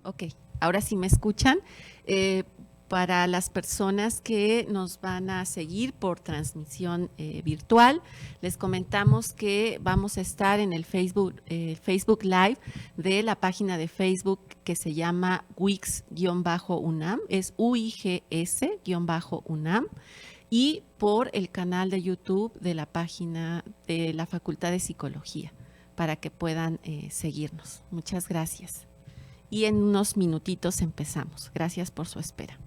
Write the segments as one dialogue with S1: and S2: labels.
S1: Ok, ahora sí me escuchan. Eh, para las personas que nos van a seguir por transmisión virtual, les comentamos que vamos a estar en el Facebook Live de la página de Facebook que se llama Wix-UNAM, es UIGS-UNAM, y por el canal de YouTube de la página de la Facultad de Psicología, para que puedan seguirnos. Muchas gracias. Y en unos minutitos empezamos. Gracias por su espera.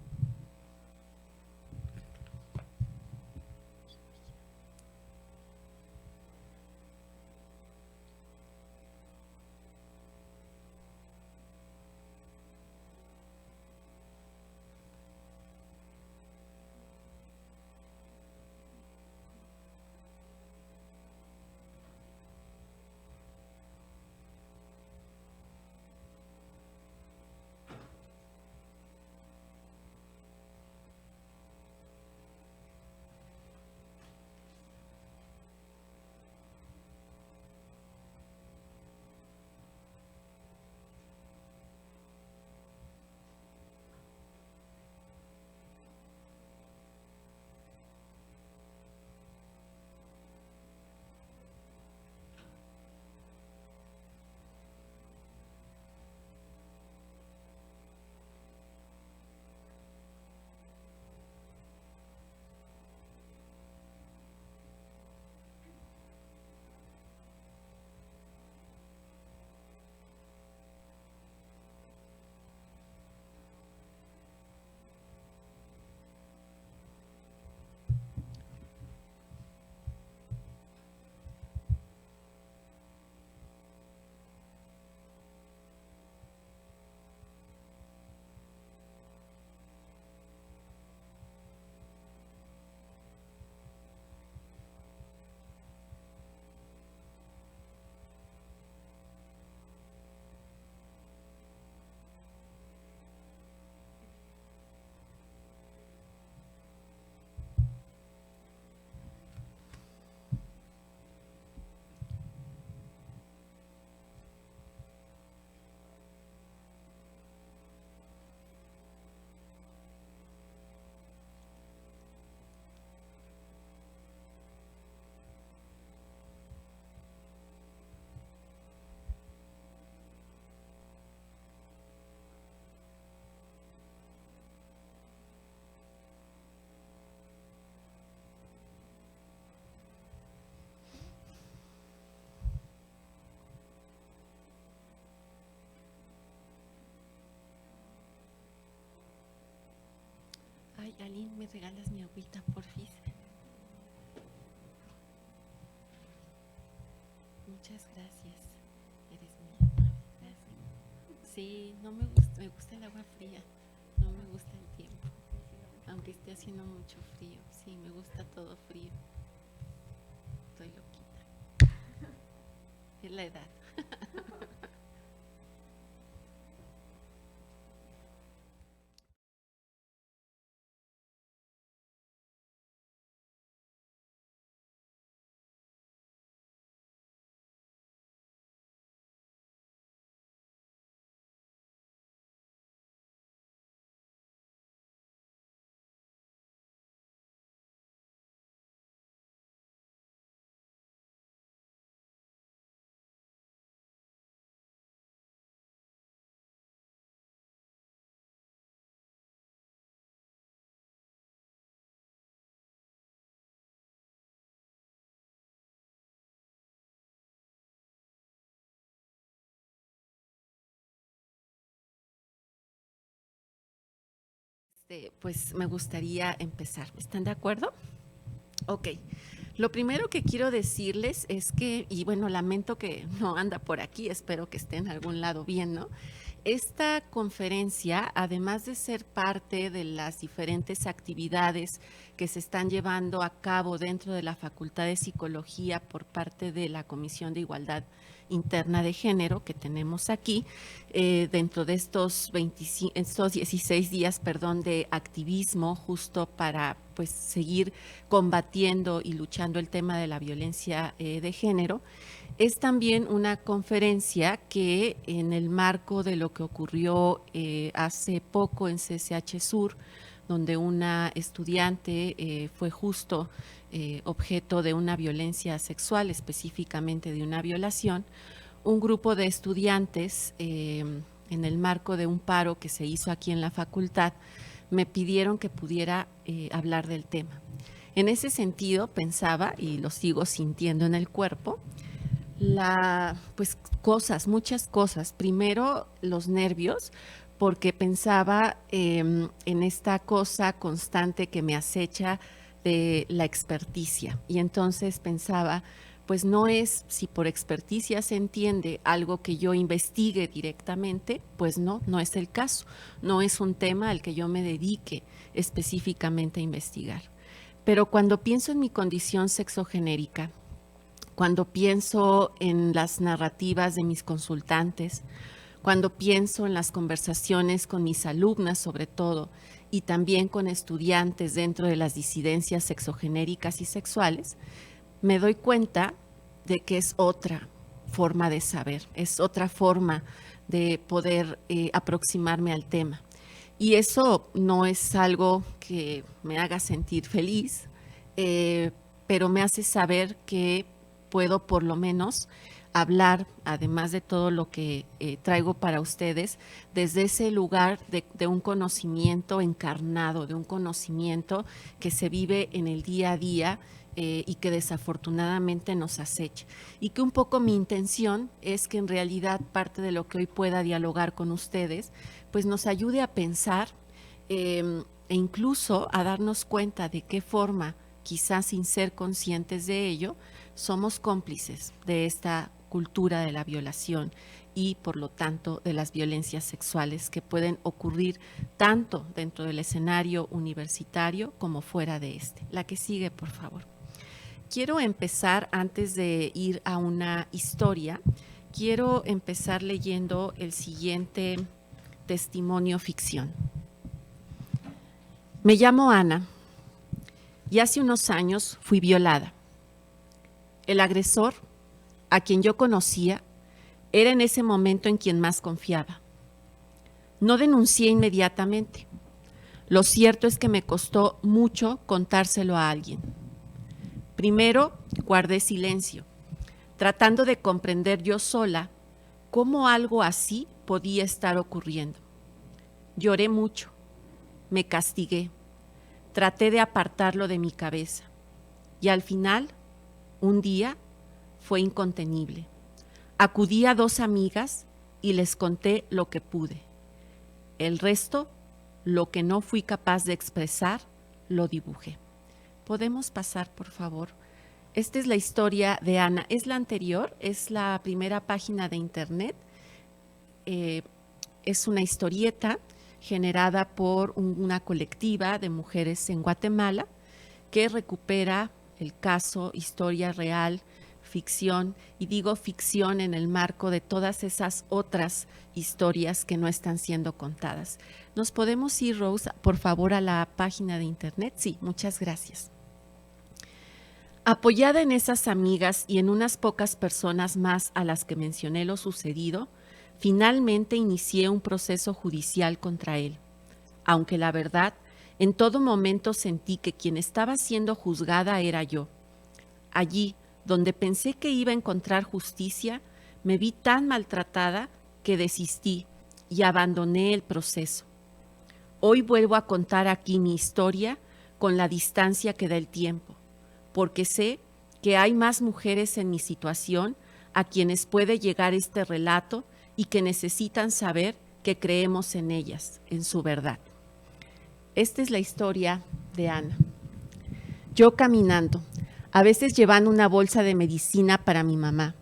S1: Ay, Aline, ¿me regalas mi agüita, porfis? Muchas gracias. Eres muy amable. Gracias. Sí, no me gusta, me gusta el agua fría. No me gusta el tiempo. Aunque esté haciendo mucho frío. Sí, me gusta todo frío. Estoy loquita. Es la edad. Pues me gustaría empezar. ¿Están de acuerdo? Ok. Lo primero que quiero decirles es que, y bueno, lamento que no anda por aquí, espero que esté en algún lado bien, ¿no? Esta conferencia, además de ser parte de las diferentes actividades que se están llevando a cabo dentro de la Facultad de Psicología por parte de la Comisión de Igualdad Interna de Género que tenemos aquí, dentro de estos 16 días, perdón, de activismo justo para pues seguir combatiendo y luchando el tema de la violencia de género, Es también una conferencia que en el marco de lo que ocurrió hace poco en CCH Sur, donde una estudiante fue justo objeto de una violencia sexual, específicamente de una violación, un grupo de estudiantes en el marco de un paro que se hizo aquí en la facultad, me pidieron que pudiera hablar del tema. En ese sentido pensaba, y lo sigo sintiendo en el cuerpo, pues muchas cosas. Primero, los nervios, porque pensaba en esta cosa constante que me acecha de la experticia. Y entonces pensaba, pues no es, si por experticia se entiende algo que yo investigue directamente, pues no es el caso. No es un tema al que yo me dedique específicamente a investigar. Pero cuando pienso en mi condición sexogenérica, cuando pienso en las narrativas de mis consultantes, cuando pienso en las conversaciones con mis alumnas sobre todo, y también con estudiantes dentro de las disidencias sexogenéricas y sexuales, me doy cuenta de que es otra forma de saber, es otra forma de poder aproximarme al tema. Y eso no es algo que me haga sentir feliz, pero me hace saber que puedo por lo menos hablar, además de todo lo que traigo para ustedes, desde ese lugar de un conocimiento encarnado, de un conocimiento que se vive en el día a día y que desafortunadamente nos acecha. Y que un poco mi intención es que en realidad parte de lo que hoy pueda dialogar con ustedes, pues nos ayude a pensar e incluso a darnos cuenta de qué forma, quizás sin ser conscientes de ello, somos cómplices de esta cultura de la violación y por lo tanto de las violencias sexuales que pueden ocurrir tanto dentro del escenario universitario como fuera de este. La que sigue, por favor. Quiero empezar, antes de ir a una historia, quiero empezar leyendo el siguiente testimonio ficción. Me llamo Ana y hace unos años fui violada. El agresor, a quien yo conocía, era en ese momento en quien más confiaba. No denuncié inmediatamente. Lo cierto es que me costó mucho contárselo a alguien. Primero, guardé silencio, tratando de comprender yo sola cómo algo así podía estar ocurriendo. Lloré mucho, me castigué, traté de apartarlo de mi cabeza y al final, un día, fue incontenible. Acudí a 2 amigas y les conté lo que pude. El resto, lo que no fui capaz de expresar, lo dibujé. ¿Podemos pasar, por favor? Esta es la historia de Ana. Es la anterior, es la primera página de internet. Es una historieta generada por una colectiva de mujeres en Guatemala que recupera el caso, historia real, ficción, y digo ficción en el marco de todas esas otras historias que no están siendo contadas. ¿Nos podemos ir, Rose, por favor, a la página de internet? Sí, muchas gracias. Apoyada en esas amigas y en unas pocas personas más a las que mencioné lo sucedido, finalmente inicié un proceso judicial contra él, aunque la verdad, en todo momento sentí que quien estaba siendo juzgada era yo. Allí, donde pensé que iba a encontrar justicia, me vi tan maltratada que desistí y abandoné el proceso. Hoy vuelvo a contar aquí mi historia con la distancia que da el tiempo, porque sé que hay más mujeres en mi situación a quienes puede llegar este relato y que necesitan saber que creemos en ellas, en su verdad. Esta es la historia de Ana. Yo caminando, a veces llevando una bolsa de medicina para mi mamá.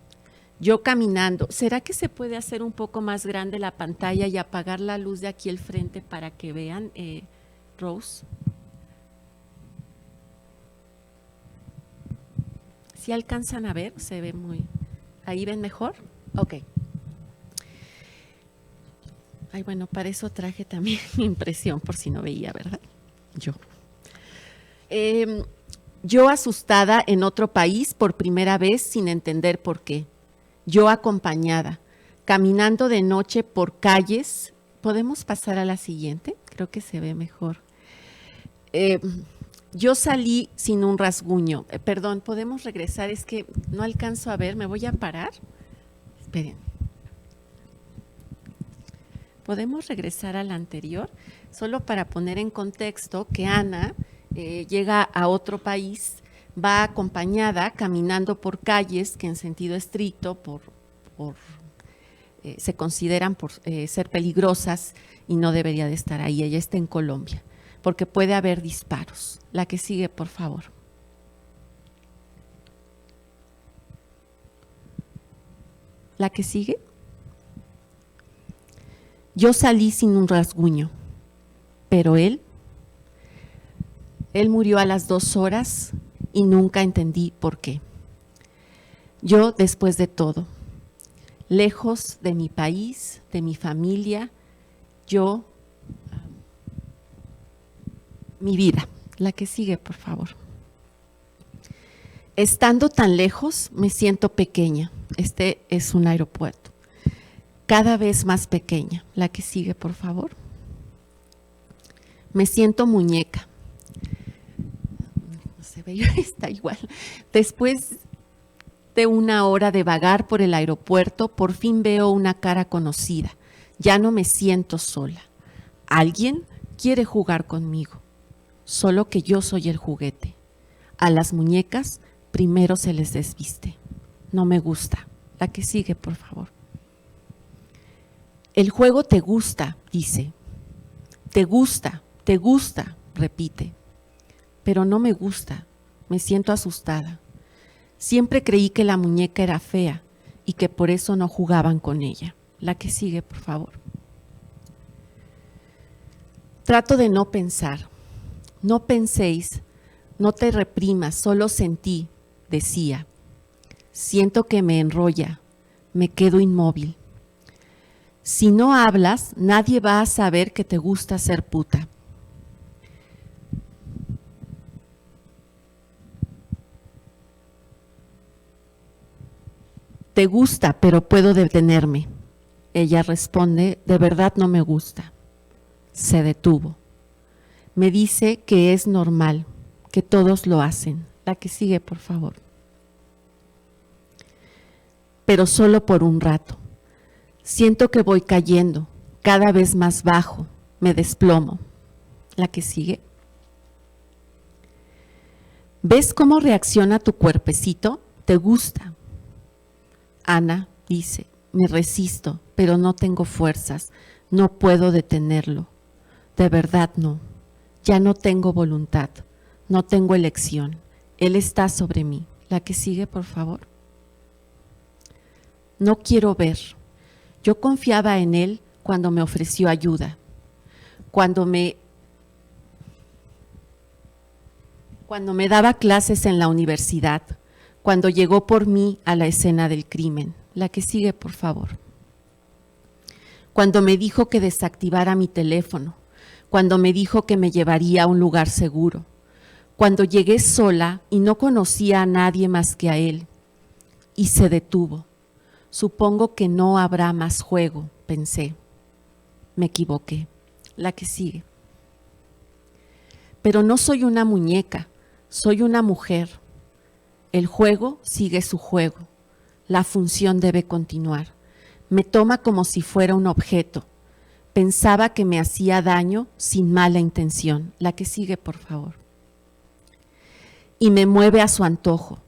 S1: Yo caminando. ¿Será que se puede hacer un poco más grande la pantalla y apagar la luz de aquí al frente para que vean, Rose? ¿Sí alcanzan a ver? Se ve muy... ¿Ahí ven mejor? Ok. Ay, bueno, para eso traje también mi impresión, por si no veía, ¿verdad? Yo asustada en otro país por primera vez sin entender por qué. yo acompañada, caminando de noche por calles. ¿Podemos pasar a la siguiente? Creo que se ve mejor. Yo salí sin un rasguño. Perdón, ¿podemos regresar? Es que no alcanzo a ver, me voy a parar. Esperen. ¿Podemos regresar a la anterior? Solo para poner en contexto que Ana llega a otro país, va acompañada, caminando por calles que en sentido estricto se consideran por ser peligrosas y no debería de estar ahí. Ella está en Colombia, porque puede haber disparos. La que sigue, por favor. La que sigue. Yo salí sin un rasguño, pero él murió a las 2 horas y nunca entendí por qué. Yo, después de todo, lejos de mi país, de mi familia, mi vida. La que sigue, por favor. Estando tan lejos, me siento pequeña. Este es un aeropuerto. Cada vez más pequeña. La que sigue, por favor. Me siento muñeca. No se ve, está igual. Después de 1 hora de vagar por el aeropuerto, por fin veo una cara conocida. Ya no me siento sola. Alguien quiere jugar conmigo. Solo que yo soy el juguete. A las muñecas primero se les desviste. No me gusta. La que sigue, por favor. El juego te gusta, dice. Te gusta, repite. Pero no me gusta. Me siento asustada. Siempre creí que la muñeca era fea y que por eso no jugaban con ella. La que sigue, por favor. Trato de no pensar. No penséis, no te reprimas, solo sentí, decía. Siento que me enrolla, me quedo inmóvil. Si no hablas, nadie va a saber que te gusta ser puta. Te gusta, pero puedo detenerme. Ella responde, de verdad no me gusta. Se detuvo. Me dice que es normal, que todos lo hacen. La que sigue, por favor. Pero solo por un rato. Siento que voy cayendo, cada vez más bajo, me desplomo. La que sigue. ¿Ves cómo reacciona tu cuerpecito? ¿Te gusta? Ana dice, me resisto, pero no tengo fuerzas, no puedo detenerlo. De verdad no. Ya no tengo voluntad, no tengo elección. Él está sobre mí. La que sigue, por favor. No quiero ver. Yo confiaba en él cuando me ofreció ayuda, cuando me daba clases en la universidad, cuando llegó por mí a la escena del crimen. La que sigue, por favor. Cuando me dijo que desactivara mi teléfono, cuando me dijo que me llevaría a un lugar seguro, cuando llegué sola y no conocía a nadie más que a él, y se detuvo. Supongo que no habrá más juego, pensé. Me equivoqué. La que sigue. Pero no soy una muñeca, soy una mujer. El juego sigue su juego. La función debe continuar. Me toma como si fuera un objeto. Pensaba que me hacía daño sin mala intención. La que sigue, por favor. Y me mueve a su antojo.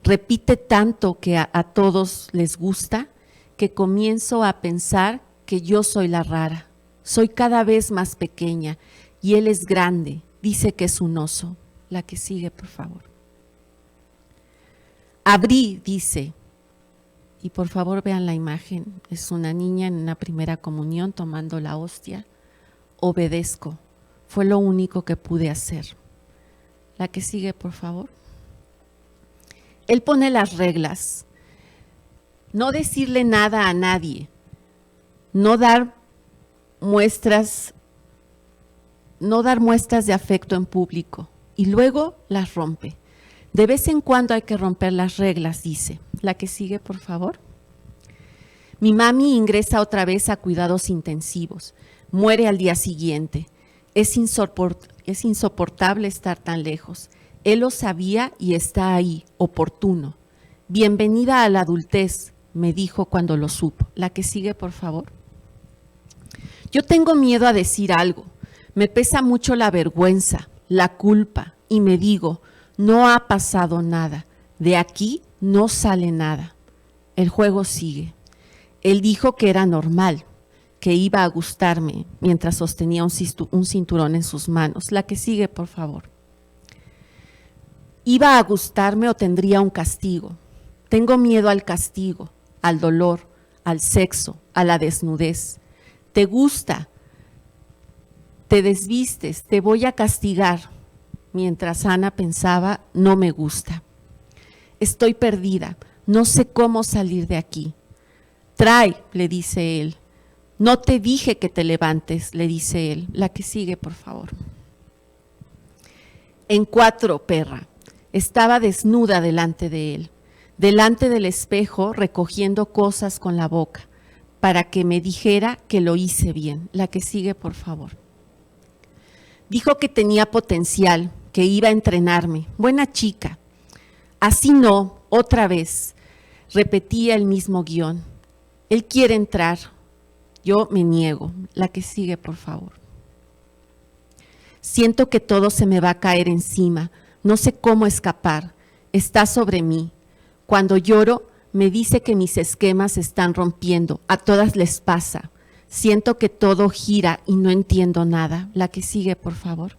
S1: Repite tanto que a todos les gusta que comienzo a pensar que yo soy la rara. Soy cada vez más pequeña y él es grande. Dice que es un oso. La que sigue, por favor. Abrí, dice. Y por favor vean la imagen. Es una niña en una primera comunión tomando la hostia. Obedezco. Fue lo único que pude hacer. La que sigue, por favor. Él pone las reglas. No decirle nada a nadie. No dar muestras de afecto en público. Y luego las rompe. De vez en cuando hay que romper las reglas, dice. La que sigue, por favor. Mi mami ingresa otra vez a cuidados intensivos. Muere al día siguiente. Es insoportable estar tan lejos. Él lo sabía y está ahí, oportuno. Bienvenida a la adultez, me dijo cuando lo supo. La que sigue, por favor. Yo tengo miedo a decir algo. Me pesa mucho la vergüenza, la culpa, y me digo, no ha pasado nada. De aquí no sale nada. El juego sigue. Él dijo que era normal, que iba a gustarme mientras sostenía un cinturón en sus manos. La que sigue, por favor. ¿Iba a gustarme o tendría un castigo? Tengo miedo al castigo, al dolor, al sexo, a la desnudez. Te gusta, te desvistes, te voy a castigar. Mientras Ana pensaba, no me gusta. Estoy perdida, no sé cómo salir de aquí. Trae, le dice él. No te dije que te levantes, le dice él. La que sigue, por favor. En 4, perra. Estaba desnuda delante de él, delante del espejo, recogiendo cosas con la boca, para que me dijera que lo hice bien. La que sigue, por favor. Dijo que tenía potencial, que iba a entrenarme. Buena chica. Así no, otra vez. Repetía el mismo guión. Él quiere entrar. Yo me niego. La que sigue, por favor. Siento que todo se me va a caer encima. No sé cómo escapar. Está sobre mí. Cuando lloro, me dice que mis esquemas se están rompiendo. A todas les pasa. Siento que todo gira y no entiendo nada. La que sigue, por favor.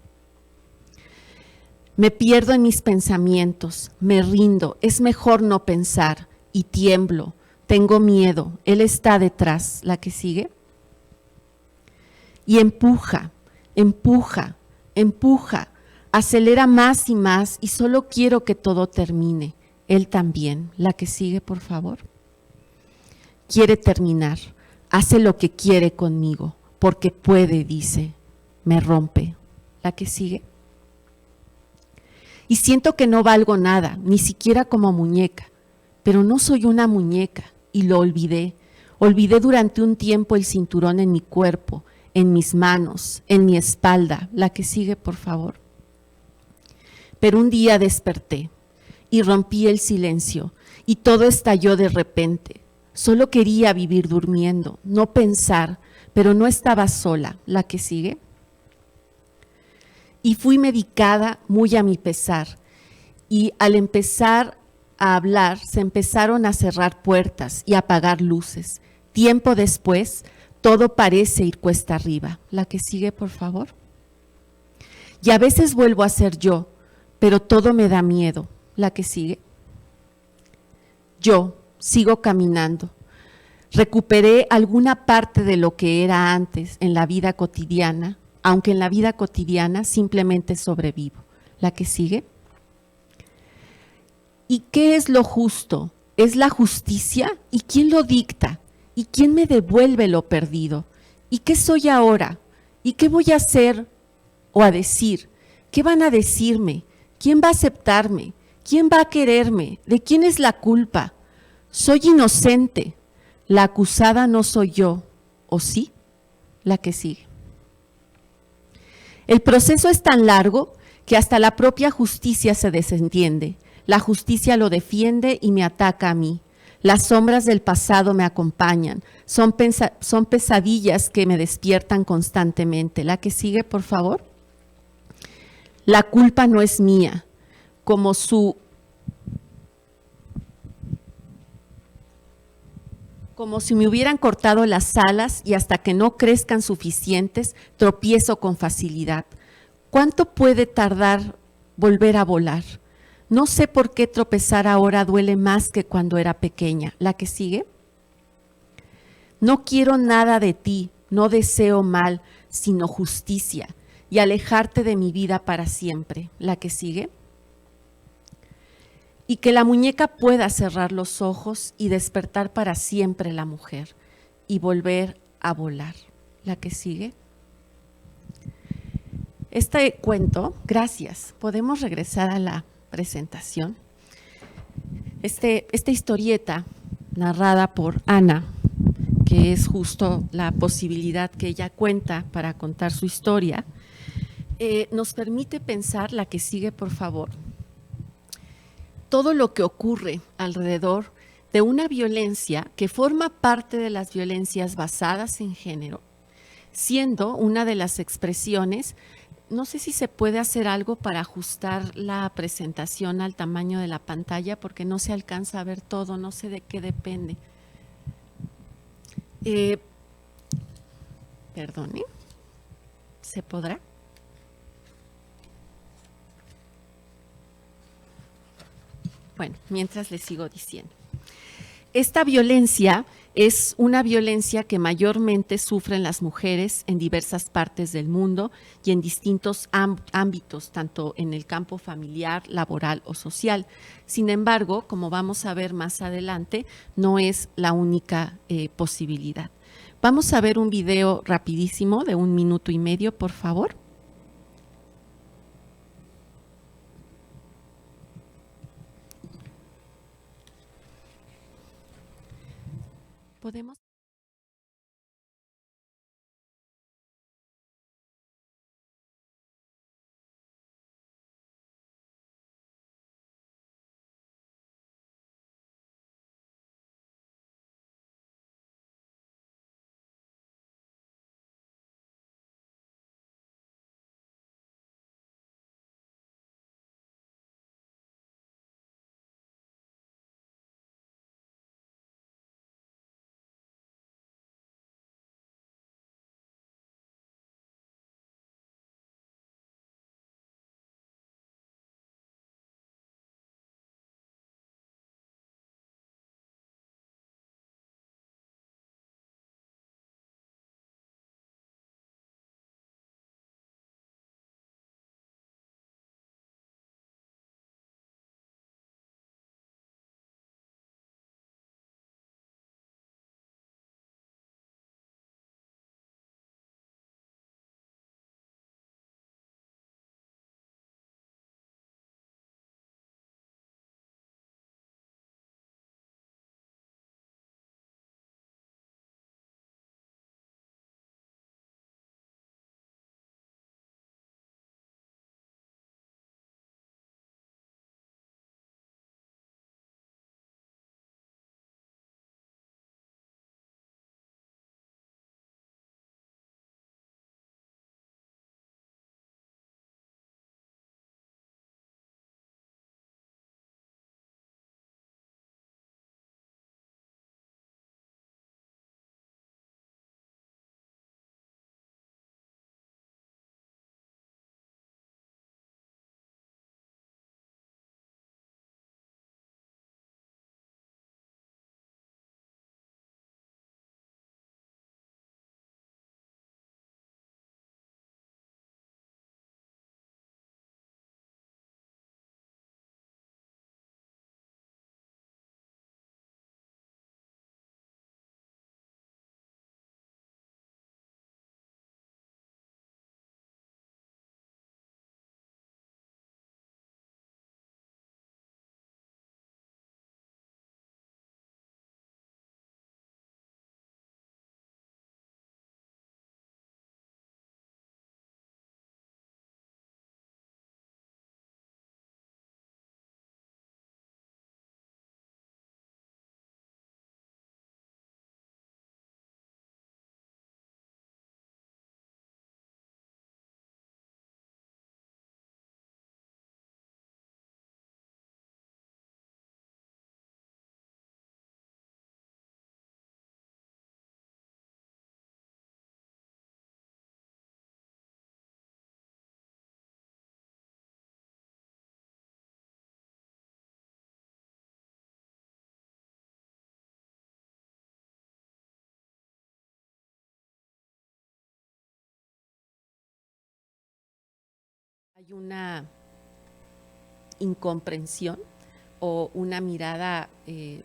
S1: Me pierdo en mis pensamientos. Me rindo. Es mejor no pensar. Y tiemblo. Tengo miedo. Él está detrás. La que sigue. Y empuja, empuja, empuja, acelera más y más y solo quiero que todo termine. Él también. La que sigue, por favor. Quiere terminar. Hace lo que quiere conmigo, porque puede, dice. Me rompe. La que sigue. Y siento que no valgo nada, ni siquiera como muñeca. Pero no soy una muñeca y lo olvidé. Olvidé durante un tiempo el cinturón en mi cuerpo, en mis manos, en mi espalda. La que sigue, por favor. Pero un día desperté y rompí el silencio y todo estalló de repente. Solo quería vivir durmiendo, no pensar, pero no estaba sola. La que sigue. Y fui medicada muy a mi pesar. Y al empezar a hablar, se empezaron a cerrar puertas y a apagar luces. Tiempo después, todo parece ir cuesta arriba. La que sigue, por favor. Y a veces vuelvo a ser yo, pero todo me da miedo. La que sigue. Yo sigo caminando. Recuperé alguna parte de lo que era antes en la vida cotidiana, aunque en la vida cotidiana simplemente sobrevivo. La que sigue. ¿Y qué es lo justo? ¿Es la justicia? ¿Y quién lo dicta? ¿Y quién me devuelve lo perdido? ¿Y qué soy ahora? ¿Y qué voy a hacer o a decir? ¿Qué van a decirme? ¿Quién va a aceptarme? ¿Quién va a quererme? ¿De quién es la culpa? Soy inocente. La acusada no soy yo. ¿O sí? La que sigue. El proceso es tan largo que hasta la propia justicia se desentiende. La justicia lo defiende y me ataca a mí. Las sombras del pasado me acompañan. Son pesadillas que me despiertan constantemente. La que sigue, por favor. La culpa no es mía. Como si me hubieran cortado las alas y hasta que no crezcan suficientes, tropiezo con facilidad. ¿Cuánto puede tardar volver a volar? No sé por qué tropezar ahora duele más que cuando era pequeña. La que sigue. No quiero nada de ti, no deseo mal, sino justicia y alejarte de mi vida para siempre. La que sigue. Y que la muñeca pueda cerrar los ojos y despertar para siempre la mujer y volver a volar. La que sigue. Este cuento, gracias, podemos regresar a la presentación. Esta historieta narrada por Ana que es justo la posibilidad que ella cuenta para contar su historia, nos permite pensar, la que sigue por favor, todo lo que ocurre alrededor de una violencia que forma parte de las violencias basadas en género, siendo una de las expresiones. No sé si se puede hacer algo para ajustar la presentación al tamaño de la pantalla porque no se alcanza a ver todo, no sé de qué depende. Eh, Perdone, ¿se podrá? Bueno, mientras le sigo diciendo. Esta violencia es una violencia que mayormente sufren las mujeres en diversas partes del mundo y en distintos ámbitos, tanto en el campo familiar, laboral o social. Sin embargo, como vamos a ver más adelante, no es la única posibilidad. Vamos a ver un video rapidísimo de 1 minuto y medio, por favor. ¿Podemos? Hay una incomprensión o una mirada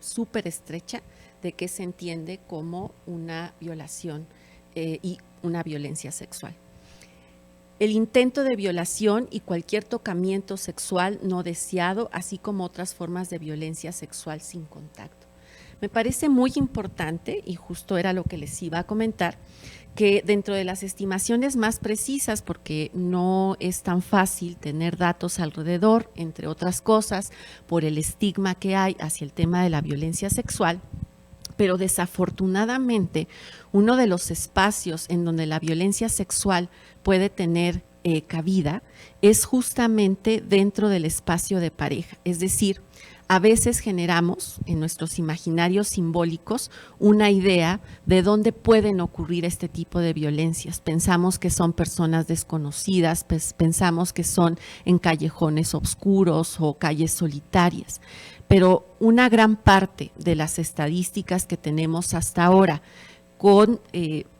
S1: súper estrecha de qué se entiende como una violación y una violencia sexual. El intento de violación y cualquier tocamiento sexual no deseado, así como otras formas de violencia sexual sin contacto. Me parece muy importante, y justo era lo que les iba a comentar, que dentro de las estimaciones más precisas, porque no es tan fácil tener datos alrededor, entre otras cosas, por el estigma que hay hacia el tema de la violencia sexual, pero desafortunadamente uno de los espacios en donde la violencia sexual puede tener cabida es justamente dentro del espacio de pareja. Es decir, a veces generamos en nuestros imaginarios simbólicos una idea de dónde pueden ocurrir este tipo de violencias. Pensamos que son personas desconocidas, pensamos que son en callejones oscuros o calles solitarias. Pero una gran parte de las estadísticas que tenemos hasta ahora, con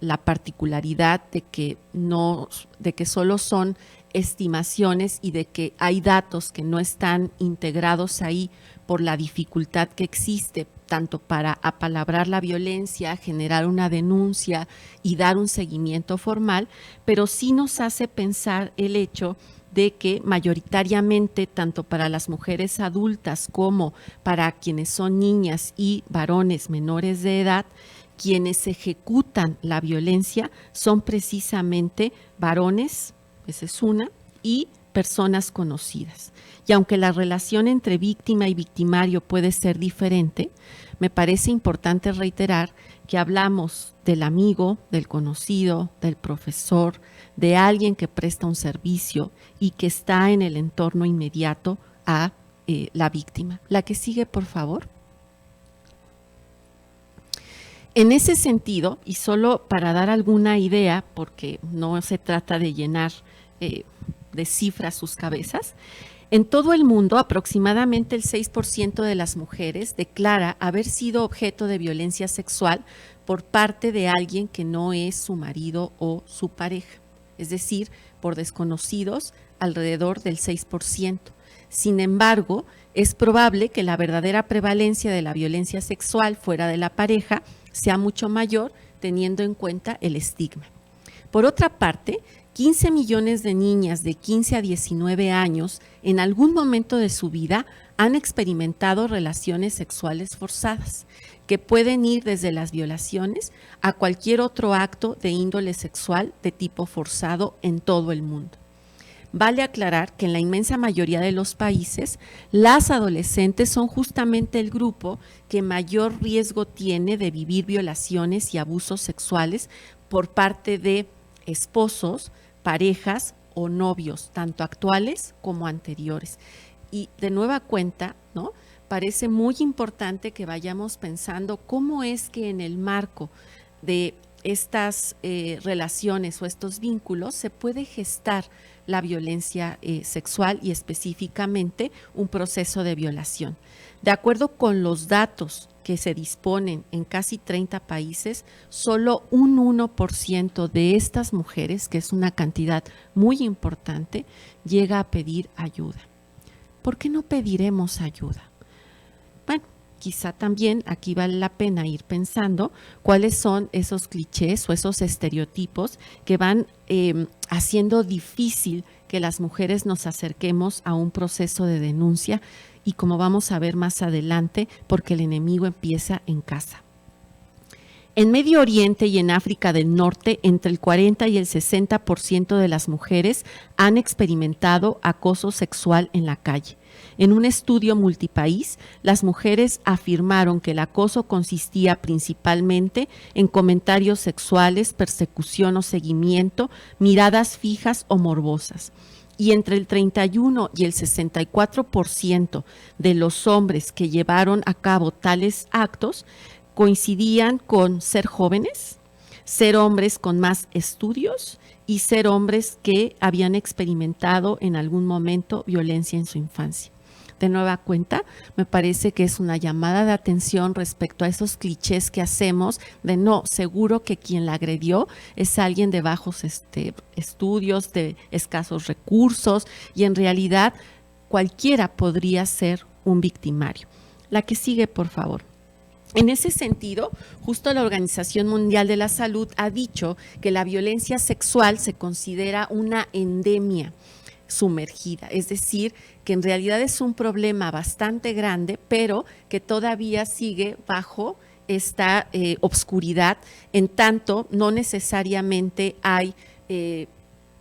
S1: la particularidad de que solo son estimaciones y de que hay datos que no están integrados ahí por la dificultad que existe tanto para apalabrar la violencia, generar una denuncia y dar un seguimiento formal, pero sí nos hace pensar el hecho de que mayoritariamente, tanto para las mujeres adultas como para quienes son niñas y varones menores de edad, quienes ejecutan la violencia son precisamente varones, esa es una, y personas conocidas. Y aunque la relación entre víctima y victimario puede ser diferente, me parece importante reiterar que hablamos del amigo, del conocido, del profesor, de alguien que presta un servicio y que está en el entorno inmediato a la víctima. La que sigue, por favor. En ese sentido, y solo para dar alguna idea, porque no se trata de llenar de cifras sus cabezas, en todo el mundo aproximadamente el 6% de las mujeres declara haber sido objeto de violencia sexual por parte de alguien que no es su marido o su pareja, es decir, por desconocidos alrededor del 6%. Sin embargo, es probable que la verdadera prevalencia de la violencia sexual fuera de la pareja sea mucho mayor teniendo en cuenta el estigma. Por otra parte, 15 millones de niñas de 15 a 19 años en algún momento de su vida han experimentado relaciones sexuales forzadas, que pueden ir desde las violaciones a cualquier otro acto de índole sexual de tipo forzado en todo el mundo. Vale aclarar que en la inmensa mayoría de los países, las adolescentes son justamente el grupo que mayor riesgo tiene de vivir violaciones y abusos sexuales por parte de esposos, parejas o novios, tanto actuales como anteriores. Y de nueva cuenta, ¿no? Parece muy importante que vayamos pensando cómo es que en el marco de estas relaciones o estos vínculos se puede gestar la violencia sexual y específicamente un proceso de violación. De acuerdo con los datos que se disponen en casi 30 países, solo un 1% de estas mujeres, que es una cantidad muy importante, llega a pedir ayuda. ¿Por qué no pediremos ayuda? Bueno, quizá también aquí vale la pena ir pensando cuáles son esos clichés o esos estereotipos que van haciendo difícil que las mujeres nos acerquemos a un proceso de denuncia y como vamos a ver más adelante, porque el enemigo empieza en casa. En Medio Oriente y en África del Norte, entre el 40 y el 60% de las mujeres han experimentado acoso sexual en la calle. En un estudio multipaís, las mujeres afirmaron que el acoso consistía principalmente en comentarios sexuales, persecución o seguimiento, miradas fijas o morbosas. Y entre el 31 y el 64% de los hombres que llevaron a cabo tales actos coincidían con ser jóvenes, ser hombres con más estudios y ser hombres que habían experimentado en algún momento violencia en su infancia. De nueva cuenta, me parece que es una llamada de atención respecto a esos clichés que hacemos de no, seguro que quien la agredió es alguien de bajos estudios, de escasos recursos y en realidad cualquiera podría ser un victimario. La que sigue, por favor. En ese sentido, justo la Organización Mundial de la Salud ha dicho que la violencia sexual se considera una endemia. sumergida. Es decir, que en realidad es un problema bastante grande, pero que todavía sigue bajo esta obscuridad, en tanto no necesariamente hay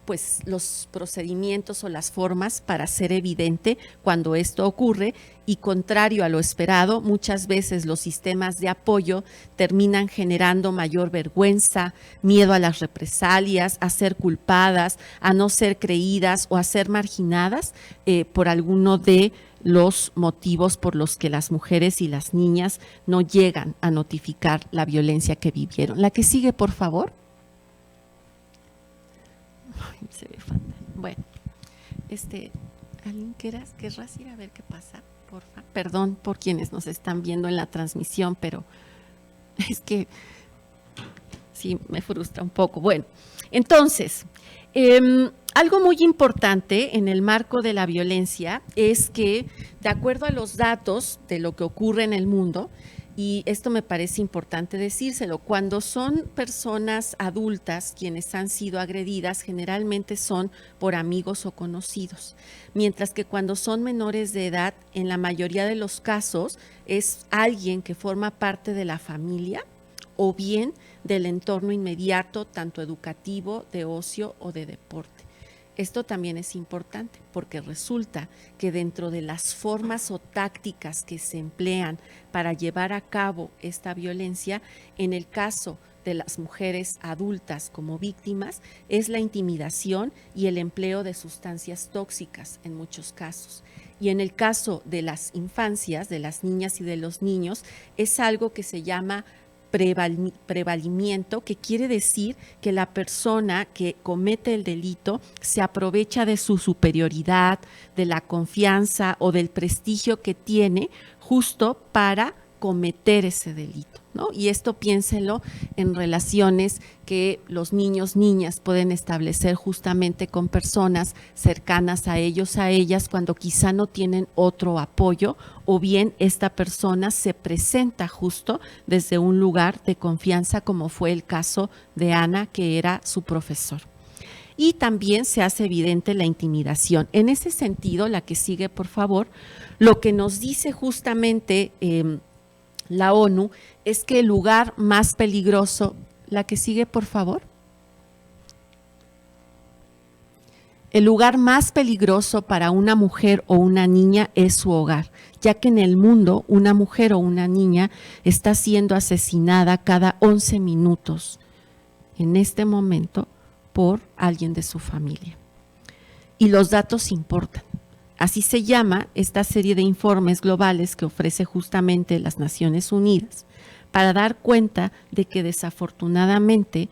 S1: pues los procedimientos o las formas para hacer evidente cuando esto ocurre, y contrario a lo esperado, muchas veces los sistemas de apoyo terminan generando mayor vergüenza, miedo a las represalias, a ser culpadas, a no ser creídas o a ser marginadas por alguno de los motivos por los que las mujeres y las niñas no llegan a notificar la violencia que vivieron. La que sigue, por favor. Ay, se ve fatal. Bueno, ¿alguien querrás ir a ver qué pasa? Porfa. Perdón por quienes nos están viendo en la transmisión, pero es que sí me frustra un poco. Bueno, entonces, algo muy importante en el marco de la violencia es que, de acuerdo a los datos de lo que ocurre en el mundo, y esto me parece importante decírselo, cuando son personas adultas quienes han sido agredidas, generalmente son por amigos o conocidos, mientras que cuando son menores de edad, en la mayoría de los casos, es alguien que forma parte de la familia o bien del entorno inmediato, tanto educativo, de ocio o de deporte. Esto también es importante porque resulta que dentro de las formas o tácticas que se emplean para llevar a cabo esta violencia, en el caso de las mujeres adultas como víctimas, es la intimidación y el empleo de sustancias tóxicas en muchos casos. Y en el caso de las infancias, de las niñas y de los niños, es algo que se llama prevalimiento, que quiere decir que la persona que comete el delito se aprovecha de su superioridad, de la confianza o del prestigio que tiene justo para cometer ese delito, ¿no? Y esto piénsenlo en relaciones que los niños, niñas pueden establecer justamente con personas cercanas a ellos, a ellas, cuando quizá no tienen otro apoyo, o bien esta persona se presenta justo desde un lugar de confianza, como fue el caso de Ana, que era su profesor. Y también se hace evidente la intimidación. En ese sentido, la que sigue, por favor, lo que nos dice justamente la ONU es que el lugar más peligroso, la que sigue, por favor. El lugar más peligroso para una mujer o una niña es su hogar, ya que en el mundo una mujer o una niña está siendo asesinada cada 11 minutos en este momento por alguien de su familia. Y los datos importan. Así se llama esta serie de informes globales que ofrece justamente las Naciones Unidas para dar cuenta de que desafortunadamente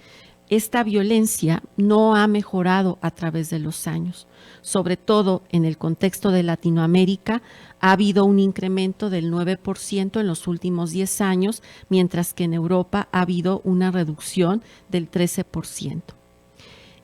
S1: esta violencia no ha mejorado a través de los años. Sobre todo en el contexto de Latinoamérica ha habido un incremento del 9% en los últimos 10 años, mientras que en Europa ha habido una reducción del 13%.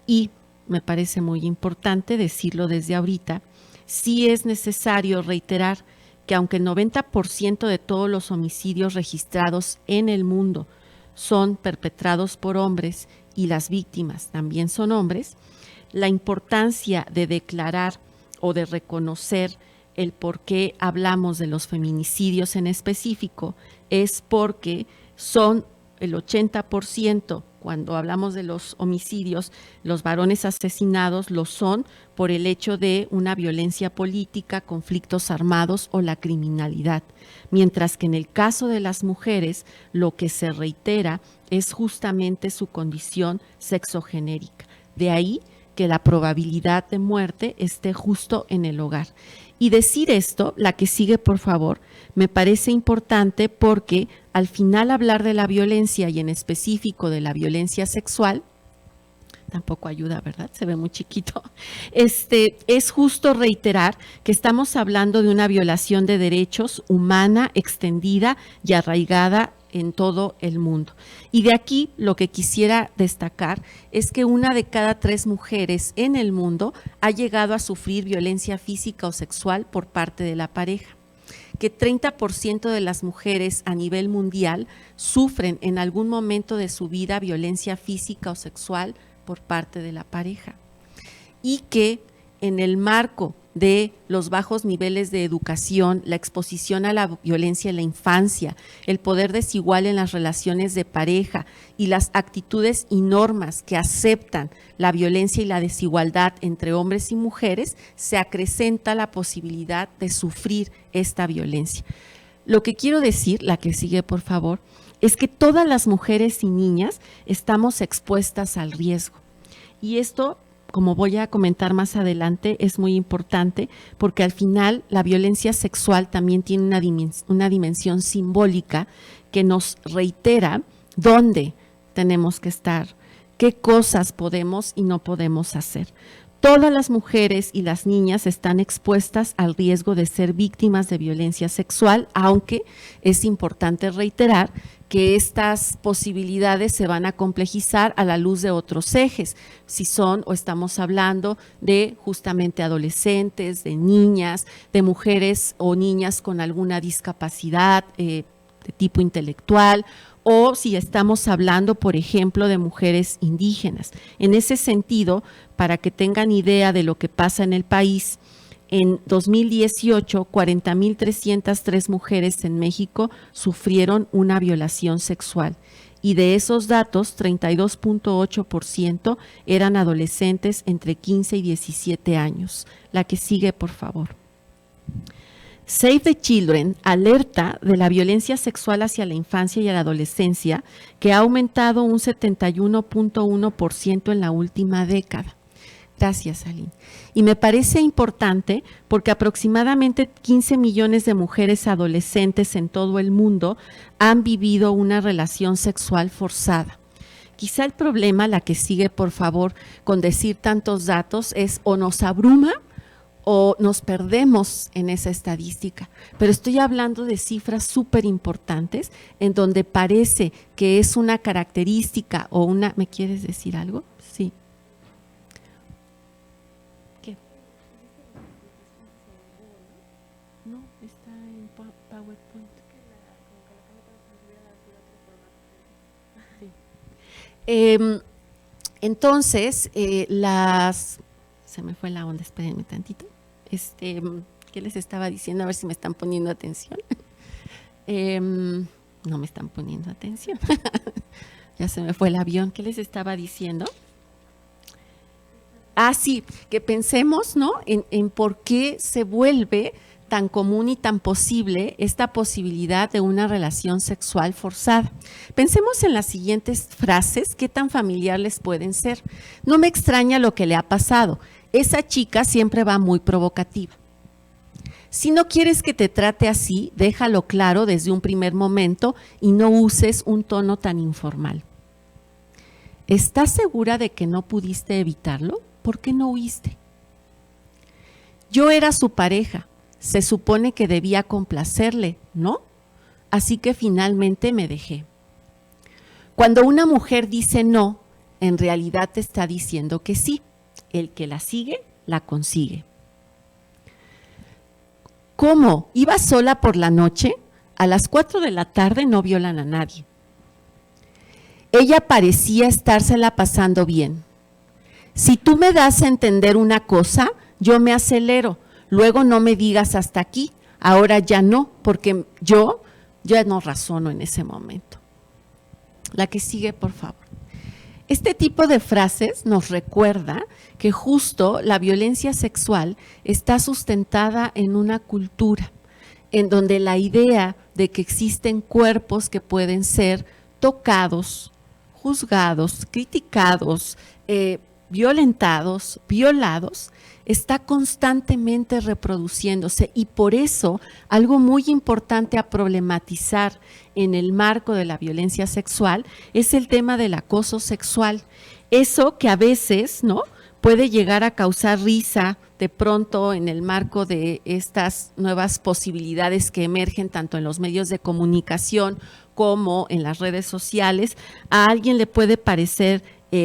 S1: Y me parece muy importante decirlo desde ahorita, sí es necesario reiterar que aunque el 90% de todos los homicidios registrados en el mundo son perpetrados por hombres y las víctimas también son hombres, la importancia de declarar o de reconocer el por qué hablamos de los feminicidios en específico es porque son el 80%. Cuando hablamos de los homicidios, los varones asesinados lo son por el hecho de una violencia política, conflictos armados o la criminalidad, mientras que en el caso de las mujeres lo que se reitera es justamente su condición sexogenérica. De ahí que la probabilidad de muerte esté justo en el hogar. Y decir esto, la que sigue, por favor, me parece importante porque al final hablar de la violencia y en específico de la violencia sexual, tampoco ayuda, ¿verdad? Se ve muy chiquito. Es justo reiterar que estamos hablando de una violación de derechos humana, extendida y arraigada en todo el mundo. Y de aquí lo que quisiera destacar es que 1 de cada 3 mujeres en el mundo ha llegado a sufrir violencia física o sexual por parte de la pareja, que 30% de las mujeres a nivel mundial sufren en algún momento de su vida violencia física o sexual por parte de la pareja, y que en el marco de los bajos niveles de educación, la exposición a la violencia en la infancia, el poder desigual en las relaciones de pareja y las actitudes y normas que aceptan la violencia y la desigualdad entre hombres y mujeres, se acrecenta la posibilidad de sufrir esta violencia. Lo que quiero decir, la que sigue por favor, es que todas las mujeres y niñas estamos expuestas al riesgo. Y esto, como voy a comentar más adelante, es muy importante porque al final la violencia sexual también tiene una dimensión simbólica que nos reitera dónde tenemos que estar, qué cosas podemos y no podemos hacer. Todas las mujeres y las niñas están expuestas al riesgo de ser víctimas de violencia sexual, aunque es importante reiterar que estas posibilidades se van a complejizar a la luz de otros ejes, si son o estamos hablando de justamente adolescentes, de niñas, de mujeres o niñas con alguna discapacidad de tipo intelectual, o si estamos hablando, por ejemplo, de mujeres indígenas. En ese sentido, para que tengan idea de lo que pasa en el país, en 2018, 40,303 mujeres en México sufrieron una violación sexual y de esos datos, 32.8% eran adolescentes entre 15 y 17 años. La que sigue, por favor. Save the Children alerta de la violencia sexual hacia la infancia y la adolescencia, que ha aumentado un 71.1% en la última década. Gracias, Aline. Y me parece importante porque aproximadamente 15 millones de mujeres adolescentes en todo el mundo han vivido una relación sexual forzada. Quizá el problema, la que sigue, por favor, con decir tantos datos, es o nos abruma o nos perdemos en esa estadística. Pero estoy hablando de cifras súper importantes en donde parece que es una característica o una… ¿Me quieres decir algo? Sí. ¿Qué? No, está en PowerPoint. Sí. Entonces, se me fue la onda, espérenme tantito. ¿Qué les estaba diciendo? A ver si me están poniendo atención. No me están poniendo atención. Ya se me fue el avión. ¿Qué les estaba diciendo? Sí, que pensemos, ¿no? En por qué se vuelve tan común y tan posible esta posibilidad de una relación sexual forzada. Pensemos en las siguientes frases, qué tan familiar les pueden ser. No me extraña lo que le ha pasado. Esa chica siempre va muy provocativa. Si no quieres que te trate así, déjalo claro desde un primer momento y no uses un tono tan informal. ¿Estás segura de que no pudiste evitarlo? ¿Por qué no huiste? Yo era su pareja. Se supone que debía complacerle, ¿no? Así que finalmente me dejé. Cuando una mujer dice no, en realidad te está diciendo que sí. El que la sigue, la consigue. ¿Cómo? ¿Iba sola por la noche? A las 4 de la tarde no violan a nadie. Ella parecía estársela pasando bien. Si tú me das a entender una cosa, yo me acelero. Luego no me digas hasta aquí. Ahora ya no, porque yo ya no razono en ese momento. La que sigue, por favor. Este tipo de frases nos recuerda que justo la violencia sexual está sustentada en una cultura en donde la idea de que existen cuerpos que pueden ser tocados, juzgados, criticados, violentados, violados, está constantemente reproduciéndose y por eso algo muy importante a problematizar en el marco de la violencia sexual es el tema del acoso sexual. Eso que a veces, ¿no?, puede llegar a causar risa de pronto en el marco de estas nuevas posibilidades que emergen tanto en los medios de comunicación como en las redes sociales. A alguien le puede parecer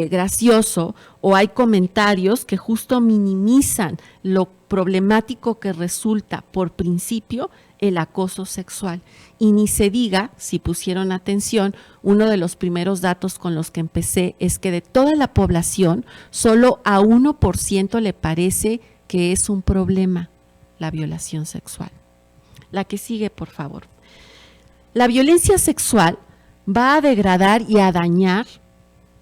S1: gracioso o hay comentarios que justo minimizan lo problemático que resulta por principio el acoso sexual. Y ni se diga, si pusieron atención, uno de los primeros datos con los que empecé es que de toda la población, solo a 1% le parece que es un problema la violación sexual. La que sigue, por favor. La violencia sexual va a degradar y a dañar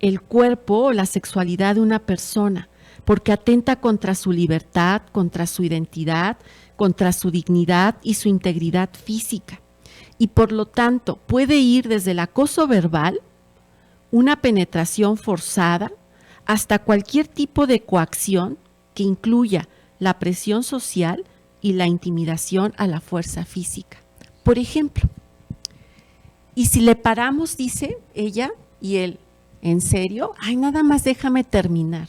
S1: el cuerpo o la sexualidad de una persona, porque atenta contra su libertad, contra su identidad, contra su dignidad y su integridad física. Y por lo tanto puede ir desde el acoso verbal, una penetración forzada, hasta cualquier tipo de coacción que incluya la presión social y la intimidación a la fuerza física. Por ejemplo, y si le paramos, dice ella y él, ¿en serio? Ay, nada más déjame terminar.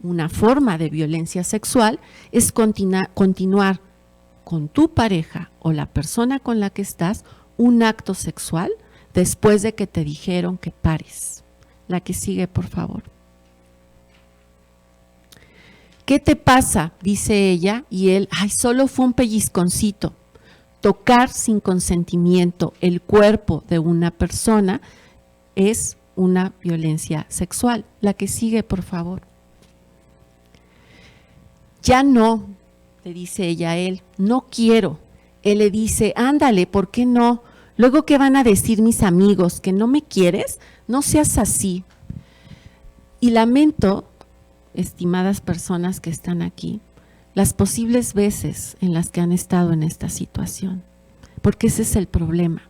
S1: Una forma de violencia sexual es continuar con tu pareja o la persona con la que estás un acto sexual después de que te dijeron que pares. La que sigue, por favor. ¿Qué te pasa? Dice ella y él, ay, solo fue un pellizconcito. Tocar sin consentimiento el cuerpo de una persona es una violencia sexual. La que sigue, por favor. Ya no, le dice ella a él, no quiero. Él le dice, ándale, ¿por qué no? Luego, ¿qué van a decir mis amigos? ¿Que no me quieres? No seas así. Y lamento, estimadas personas que están aquí, las posibles veces en las que han estado en esta situación, porque ese es el problema.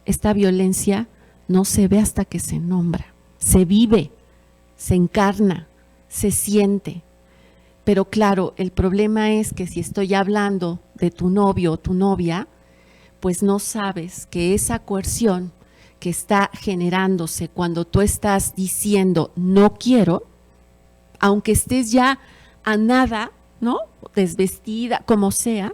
S1: Esta violencia no se ve hasta que se nombra, se vive, se encarna, se siente. Pero claro, el problema es que si estoy hablando de tu novio o tu novia, pues no sabes que esa coerción que está generándose cuando tú estás diciendo no quiero, aunque estés ya a nada, ¿no? Desvestida, como sea,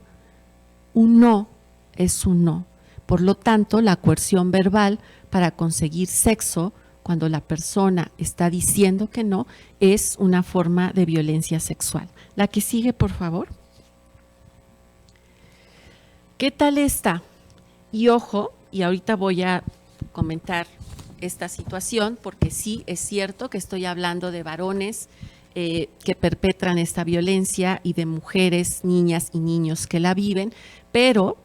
S1: un no es un no. Por lo tanto, la coerción verbal para conseguir sexo, cuando la persona está diciendo que no, es una forma de violencia sexual. La que sigue, por favor. ¿Qué tal está? Y ojo, y ahorita voy a comentar esta situación, porque sí es cierto que estoy hablando de varones que perpetran esta violencia y de mujeres, niñas y niños que la viven, pero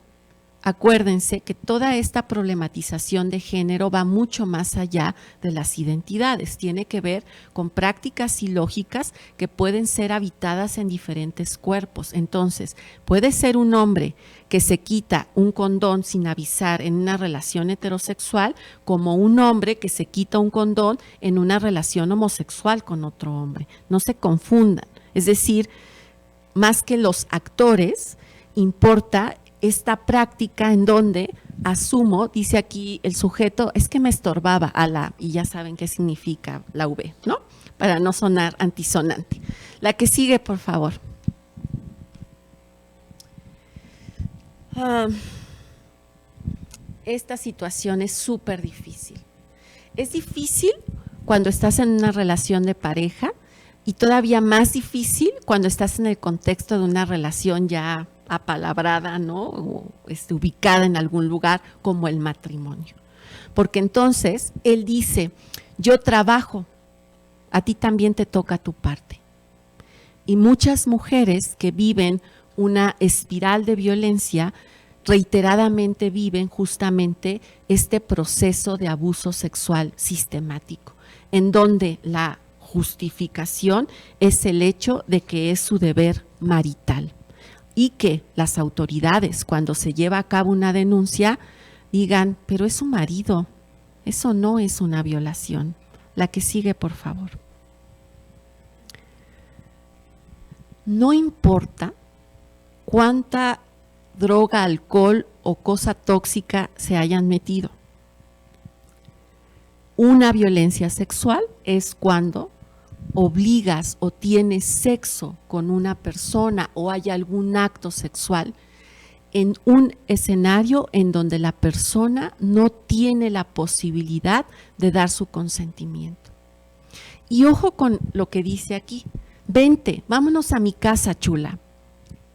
S1: acuérdense que toda esta problematización de género va mucho más allá de las identidades, tiene que ver con prácticas y lógicas que pueden ser habitadas en diferentes cuerpos. Entonces, puede ser un hombre que se quita un condón sin avisar en una relación heterosexual, como un hombre que se quita un condón en una relación homosexual con otro hombre. No se confundan. Es decir, más que los actores, importa esta práctica en donde asumo, dice aquí el sujeto, es que me estorbaba a la, y ya saben qué significa la V, ¿no? Para no sonar antisonante. La que sigue, por favor. Esta situación es súper difícil. Es difícil cuando estás en una relación de pareja y todavía más difícil cuando estás en el contexto de una relación ya apalabrada, ¿no? O ubicada en algún lugar como el matrimonio. Porque entonces él dice, yo trabajo, a ti también te toca tu parte. Y muchas mujeres que viven una espiral de violencia reiteradamente viven justamente este proceso de abuso sexual sistemático, en donde la justificación es el hecho de que es su deber marital y que las autoridades, cuando se lleva a cabo una denuncia, digan, pero es su marido, eso no es una violación. La que sigue, por favor. No importa cuánta droga, alcohol o cosa tóxica se hayan metido. Una violencia sexual es cuando obligas o tienes sexo con una persona o hay algún acto sexual en un escenario en donde la persona no tiene la posibilidad de dar su consentimiento. Y ojo con lo que dice aquí, vente, vámonos a mi casa, chula.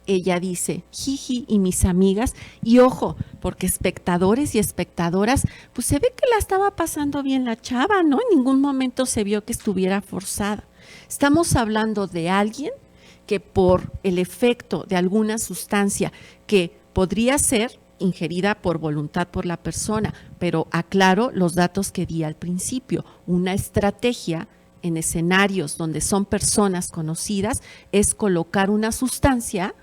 S1: Ella dice, jiji, y mis amigas, y ojo, porque espectadores y espectadoras, pues se ve que la estaba pasando bien la chava, ¿no? En ningún momento se vio que estuviera forzada. Estamos hablando de alguien que por el efecto de alguna sustancia que podría ser ingerida por voluntad por la persona, pero aclaro los datos que di al principio, una estrategia en escenarios donde son personas conocidas es colocar una sustancia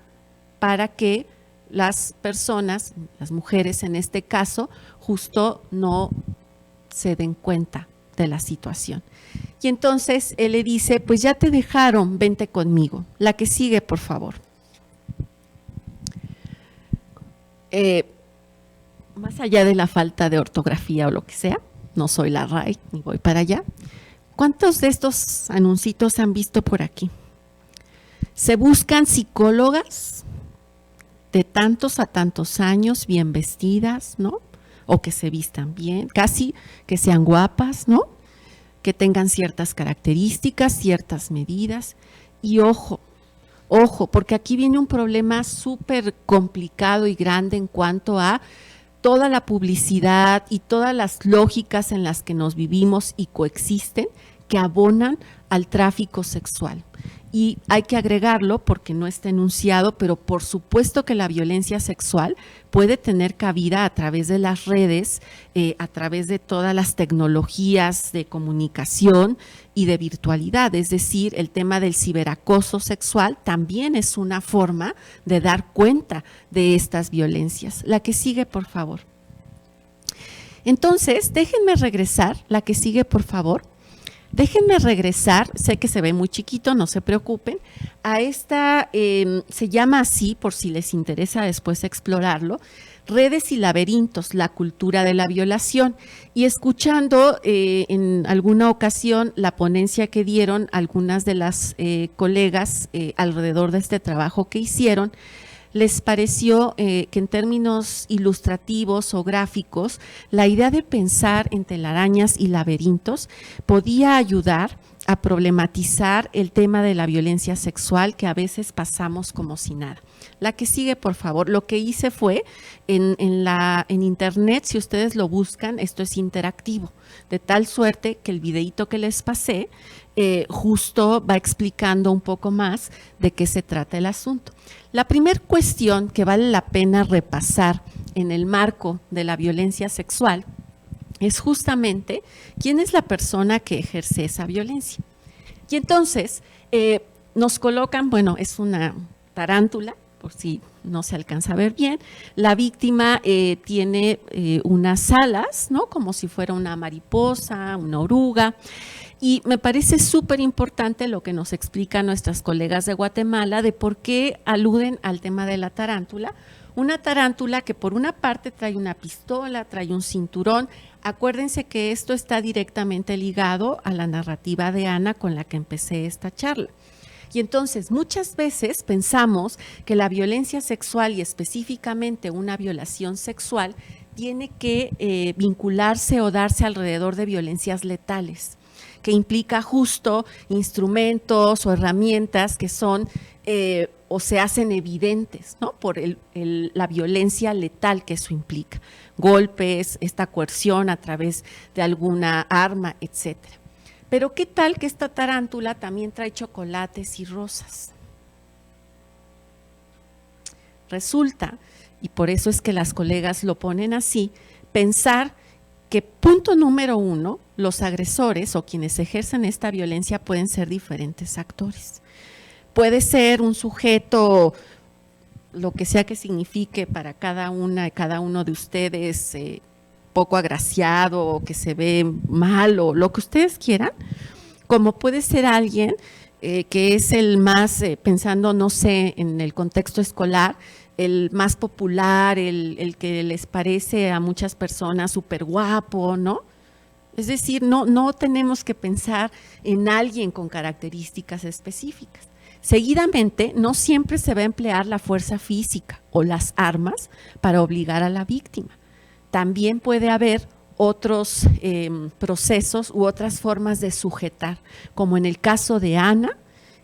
S1: para que las personas, las mujeres en este caso, justo no se den cuenta de la situación. Y entonces él le dice, pues ya te dejaron, vente conmigo. La que sigue, por favor. Más allá de la falta de ortografía o lo que sea, no soy la RAI ni voy para allá. ¿Cuántos de estos anuncios han visto por aquí? Se buscan psicólogas de tantos a tantos años, bien vestidas, ¿no? O que se vistan bien, casi que sean guapas, ¿no? Que tengan ciertas características, ciertas medidas. Y ojo, porque aquí viene un problema súper complicado y grande en cuanto a toda la publicidad y todas las lógicas en las que nos vivimos y coexisten que abonan al tráfico sexual. Y hay que agregarlo porque no está enunciado, pero por supuesto que la violencia sexual puede tener cabida a través de las redes, a través de todas las tecnologías de comunicación y de virtualidad. Es decir, el tema del ciberacoso sexual también es una forma de dar cuenta de estas violencias. La que sigue, por favor. Entonces, déjenme regresar, la que sigue, por favor. Déjenme regresar, sé que se ve muy chiquito, no se preocupen, a esta, se llama así, por si les interesa después explorarlo, Redes y laberintos, la cultura de la violación. Y escuchando en alguna ocasión la ponencia que dieron algunas de las colegas alrededor de este trabajo que hicieron, les pareció que en términos ilustrativos o gráficos, la idea de pensar en telarañas y laberintos podía ayudar a problematizar el tema de la violencia sexual que a veces pasamos como si nada. La que sigue, por favor. Lo que hice fue en internet, si ustedes lo buscan, esto es interactivo, de tal suerte que el videíto que les pasé justo va explicando un poco más de qué se trata el asunto. La primera cuestión que vale la pena repasar en el marco de la violencia sexual es justamente quién es la persona que ejerce esa violencia. Y entonces nos colocan, bueno, es una tarántula, por si no se alcanza a ver bien. La víctima tiene unas alas, ¿no? Como si fuera una mariposa, una oruga. Y me parece súper importante lo que nos explican nuestras colegas de Guatemala de por qué aluden al tema de la tarántula. Una tarántula que por una parte trae una pistola, trae un cinturón. Acuérdense que esto está directamente ligado a la narrativa de Ana con la que empecé esta charla. Y entonces muchas veces pensamos que la violencia sexual y específicamente una violación sexual tiene que vincularse o darse alrededor de violencias letales, que implica justo instrumentos o herramientas que son o se hacen evidentes, ¿no? Por la violencia letal que eso implica. Golpes, esta coerción a través de alguna arma, etcétera. Pero ¿qué tal que esta tarántula también trae chocolates y rosas? Resulta, y por eso es que las colegas lo ponen así, pensar que punto número uno, los agresores o quienes ejercen esta violencia pueden ser diferentes actores. Puede ser un sujeto, lo que sea que signifique para cada uno de ustedes, poco agraciado o que se ve mal o lo que ustedes quieran, como puede ser alguien que es el más, pensando, no sé, en el contexto escolar, el más popular, el que les parece a muchas personas súper guapo, ¿no? Es decir, no tenemos que pensar en alguien con características específicas. Seguidamente, no siempre se va a emplear la fuerza física o las armas para obligar a la víctima. También puede haber otros procesos u otras formas de sujetar, como en el caso de Ana,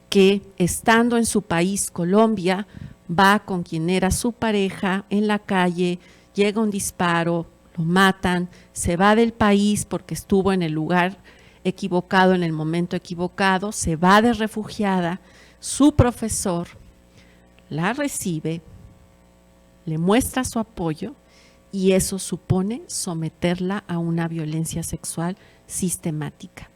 S1: que estando en su país, Colombia, va con quien era su pareja en la calle, llega un disparo, lo matan, se va del país porque estuvo en el lugar equivocado, en el momento equivocado, se va de refugiada, su profesor la recibe, le muestra su apoyo y eso supone someterla a una violencia sexual sistemática.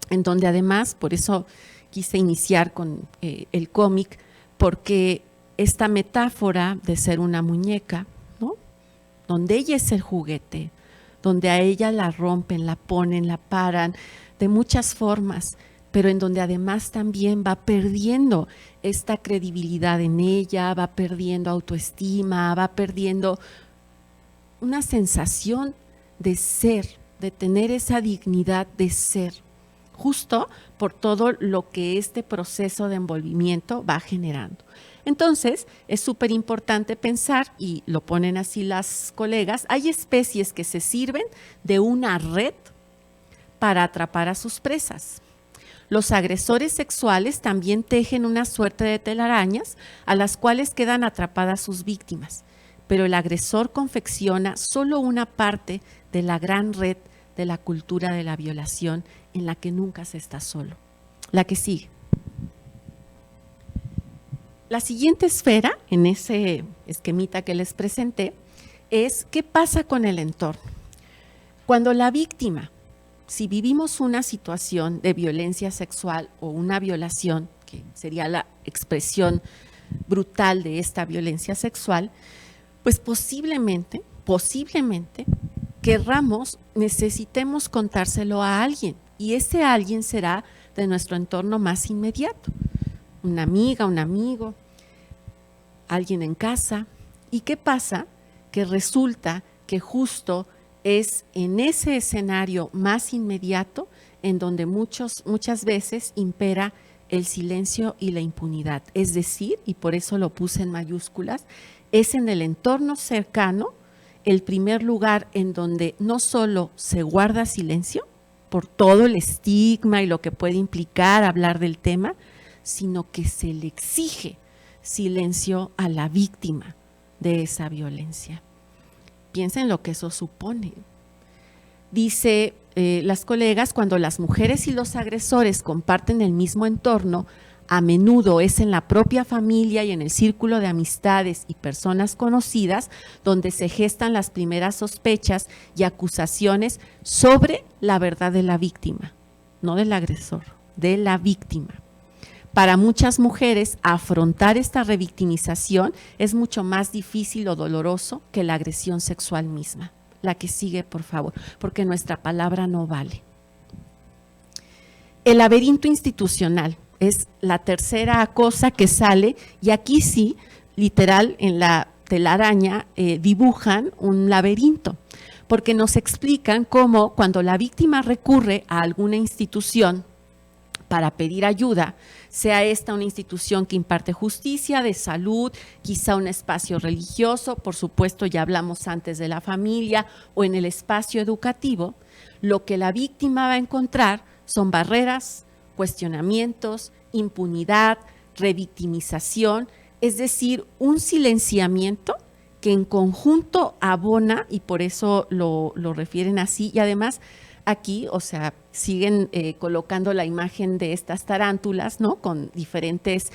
S1: En donde además, por eso quise iniciar con el cómic, porque esta metáfora de ser una muñeca, ¿no? Donde ella es el juguete, donde a ella la rompen, la ponen, la paran, de muchas formas, pero en donde además también va perdiendo esta credibilidad en ella, va perdiendo autoestima, va perdiendo una sensación de ser, de tener esa dignidad de ser, justo por todo lo que este proceso de envolvimiento va generando. Entonces, es súper importante pensar, y lo ponen así las colegas, hay especies que se sirven de una red para atrapar a sus presas. Los agresores sexuales también tejen una suerte de telarañas a las cuales quedan atrapadas sus víctimas, pero el agresor confecciona solo una parte de la gran red de la cultura de la violación en la que nunca se está solo. La que sigue. La siguiente esfera, en ese esquemita que les presenté, es qué pasa con el entorno. Cuando la víctima, si vivimos una situación de violencia sexual o una violación, que sería la expresión brutal de esta violencia sexual, pues posiblemente necesitemos contárselo a alguien, y ese alguien será de nuestro entorno más inmediato, una amiga, un amigo, alguien en casa. ¿Y qué pasa? Que resulta que justo es en ese escenario más inmediato en donde muchas veces impera el silencio y la impunidad. Es decir, y por eso lo puse en mayúsculas, es en el entorno cercano el primer lugar en donde no solo se guarda silencio por todo el estigma y lo que puede implicar hablar del tema, sino que se le exige silencio a la víctima de esa violencia. Piensen lo que eso supone. Dice las colegas, cuando las mujeres y los agresores comparten el mismo entorno, a menudo es en la propia familia y en el círculo de amistades y personas conocidas donde se gestan las primeras sospechas y acusaciones sobre la verdad de la víctima, no del agresor, de la víctima. Para muchas mujeres, afrontar esta revictimización es mucho más difícil o doloroso que la agresión sexual misma. La que sigue, por favor, porque nuestra palabra no vale. El laberinto institucional es la tercera cosa que sale, y aquí sí, literal, en la telaraña dibujan un laberinto, porque nos explican cómo cuando la víctima recurre a alguna institución para pedir ayuda, sea esta una institución que imparte justicia, de salud, quizá un espacio religioso, por supuesto ya hablamos antes de la familia, o en el espacio educativo, lo que la víctima va a encontrar son barreras, cuestionamientos, impunidad, revictimización, es decir, un silenciamiento que en conjunto abona, y por eso lo refieren así, y además aquí, o sea, siguen colocando la imagen de estas tarántulas, ¿no? Con diferentes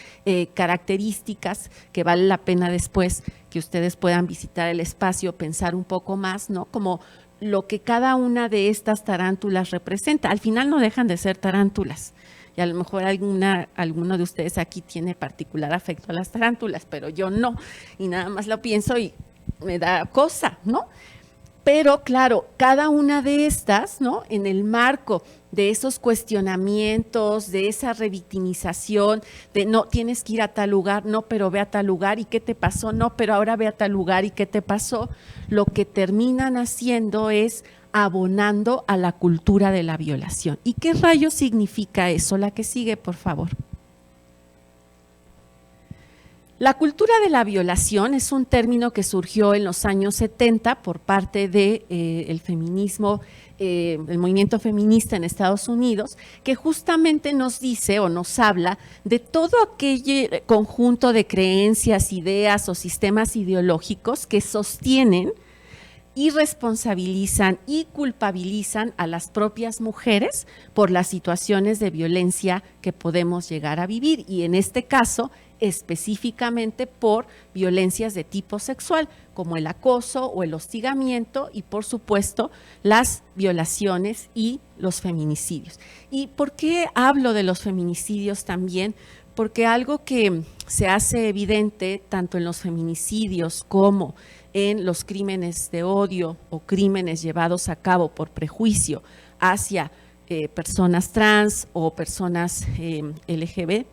S1: características que vale la pena después que ustedes puedan visitar el espacio, pensar un poco más, ¿no? Como lo que cada una de estas tarántulas representa. Al final no dejan de ser tarántulas. Y a lo mejor alguno de ustedes aquí tiene particular afecto a las tarántulas, pero yo no. Y nada más lo pienso y me da cosa, ¿no? Pero claro, cada una de estas, ¿no? En el marco de esos cuestionamientos, de esa revictimización, de no, tienes que ir a tal lugar, no, pero ve a tal lugar, ¿y qué te pasó? No, pero ahora ve a tal lugar, ¿y qué te pasó? Lo que terminan haciendo es abonando a la cultura de la violación. ¿Y qué rayos significa eso? La que sigue, por favor. La cultura de la violación es un término que surgió en los años 70 por parte del feminismo, el movimiento feminista en Estados Unidos, que justamente nos dice o nos habla de todo aquel conjunto de creencias, ideas o sistemas ideológicos que sostienen y responsabilizan y culpabilizan a las propias mujeres por las situaciones de violencia que podemos llegar a vivir, y en este caso específicamente por violencias de tipo sexual, como el acoso o el hostigamiento, y por supuesto las violaciones y los feminicidios. ¿Y por qué hablo de los feminicidios también? Porque algo que se hace evidente tanto en los feminicidios como en los crímenes de odio o crímenes llevados a cabo por prejuicio hacia personas trans o personas LGB,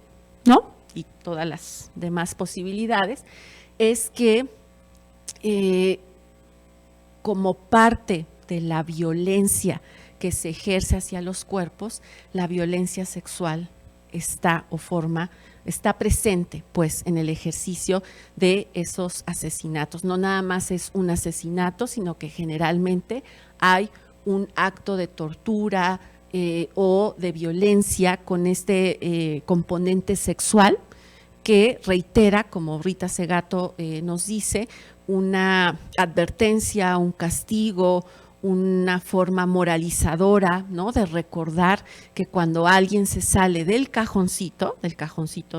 S1: ¿no? Y todas las demás posibilidades, es que como parte de la violencia que se ejerce hacia los cuerpos, la violencia sexual está presente pues en el ejercicio de esos asesinatos. No nada más es un asesinato, sino que generalmente hay un acto de tortura o de violencia con este componente sexual que reitera, como Rita Segato nos dice, una advertencia, un castigo, una forma moralizadora, ¿no? De recordar que cuando alguien se sale del cajoncito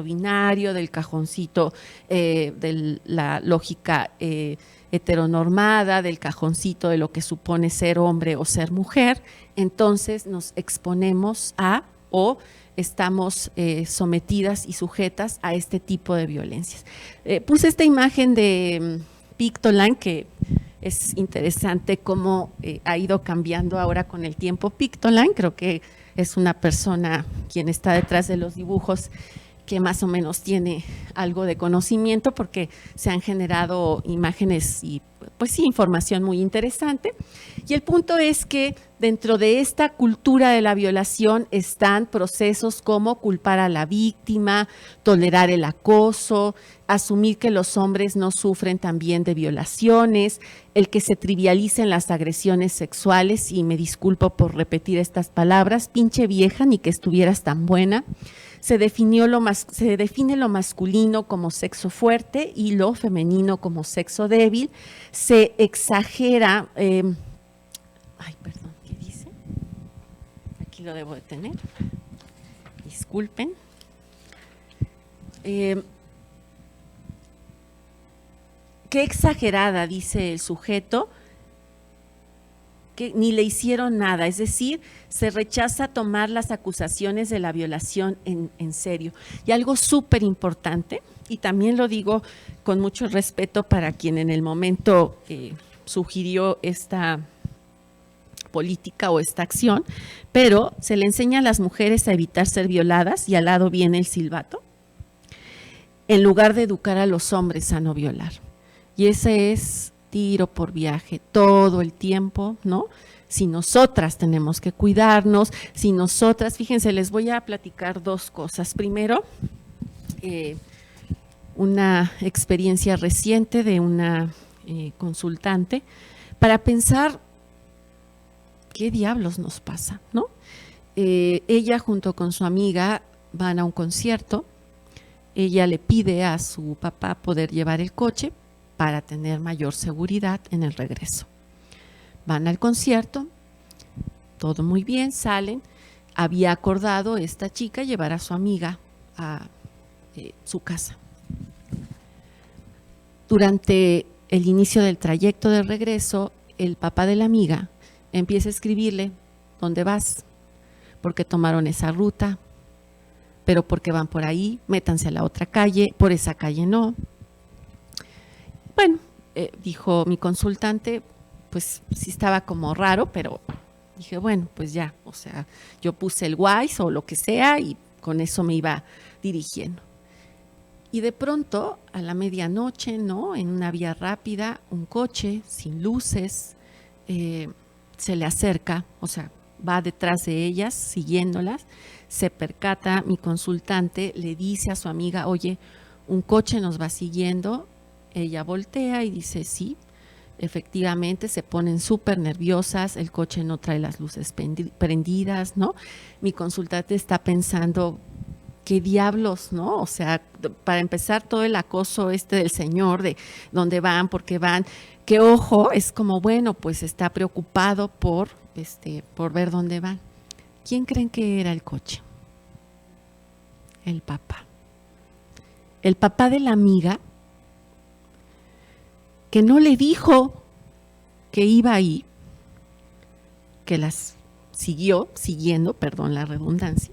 S1: binario, del cajoncito de la lógica heteronormada, del cajoncito de lo que supone ser hombre o ser mujer, entonces nos exponemos a o estamos sometidas y sujetas a este tipo de violencias. Puse esta imagen de Pictoline, que es interesante cómo ha ido cambiando ahora con el tiempo Pictoline. Creo que es una persona quien está detrás de los dibujos que más o menos tiene algo de conocimiento, porque se han generado imágenes y pues sí, información muy interesante. Y el punto es que dentro de esta cultura de la violación están procesos como culpar a la víctima, tolerar el acoso, asumir que los hombres no sufren también de violaciones, el que se trivialicen las agresiones sexuales, y me disculpo por repetir estas palabras, pinche vieja, ni que estuvieras tan buena. Se define lo masculino como sexo fuerte y lo femenino como sexo débil. Se exagera, perdón, ¿qué dice? Aquí lo debo de tener. Disculpen. Qué exagerada, dice el sujeto, que ni le hicieron nada, es decir, se rechaza tomar las acusaciones de la violación en serio. Y algo súper importante, y también lo digo con mucho respeto para quien en el momento sugirió esta política o esta acción, pero se le enseña a las mujeres a evitar ser violadas, y al lado viene el silbato, en lugar de educar a los hombres a no violar. Y ese es tiro por viaje todo el tiempo, ¿no? Si nosotras tenemos que cuidarnos, si nosotras, fíjense, les voy a platicar dos cosas. Primero, una experiencia reciente de una consultante, para pensar qué diablos nos pasa, ¿no? Ella junto con su amiga van a un concierto. Ella le pide a su papá poder llevar el coche para tener mayor seguridad en el regreso. Van al concierto, todo muy bien, salen. Había acordado esta chica llevar a su amiga a su casa. Durante el inicio del trayecto de regreso, el papá de la amiga empieza a escribirle: ¿dónde vas? ¿Por qué tomaron esa ruta? ¿Pero por qué van por ahí? Métanse a la otra calle, por esa calle no. Bueno, dijo mi consultante, pues sí estaba como raro, pero dije, bueno, pues ya, o sea, yo puse el Waze o lo que sea y con eso me iba dirigiendo. Y de pronto, a la medianoche, ¿no? En una vía rápida, un coche sin luces se le acerca, o sea, va detrás de ellas, siguiéndolas. Se percata mi consultante, le dice a su amiga: oye, un coche nos va siguiendo. Ella voltea y dice: sí, efectivamente. Se ponen súper nerviosas, el coche no trae las luces prendidas, ¿no? Mi consultante está pensando: ¿qué diablos, no? O sea, para empezar, todo el acoso del señor, de dónde van, por qué van, Que ojo, es como, bueno, pues está preocupado por ver dónde van. ¿Quién creen que era el coche? El papá. El papá de la amiga, que no le dijo que iba ahí, que las siguiendo, perdón la redundancia,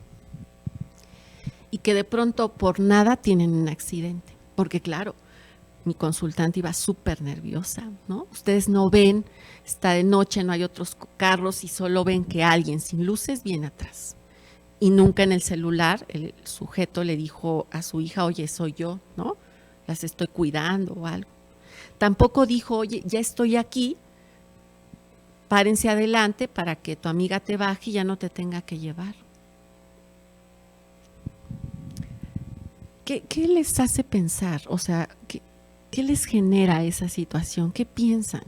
S1: y que de pronto por nada tienen un accidente. Porque claro, mi consultante iba súper nerviosa, ¿no? Ustedes no ven, está de noche, no hay otros carros y solo ven que alguien sin luces viene atrás. Y nunca en el celular el sujeto le dijo a su hija, oye, soy yo, ¿no? Las estoy cuidando o algo. Tampoco dijo, oye, ya estoy aquí, párense adelante para que tu amiga te baje y ya no te tenga que llevar. ¿Qué les hace pensar? O sea, ¿qué les genera esa situación? ¿Qué piensan?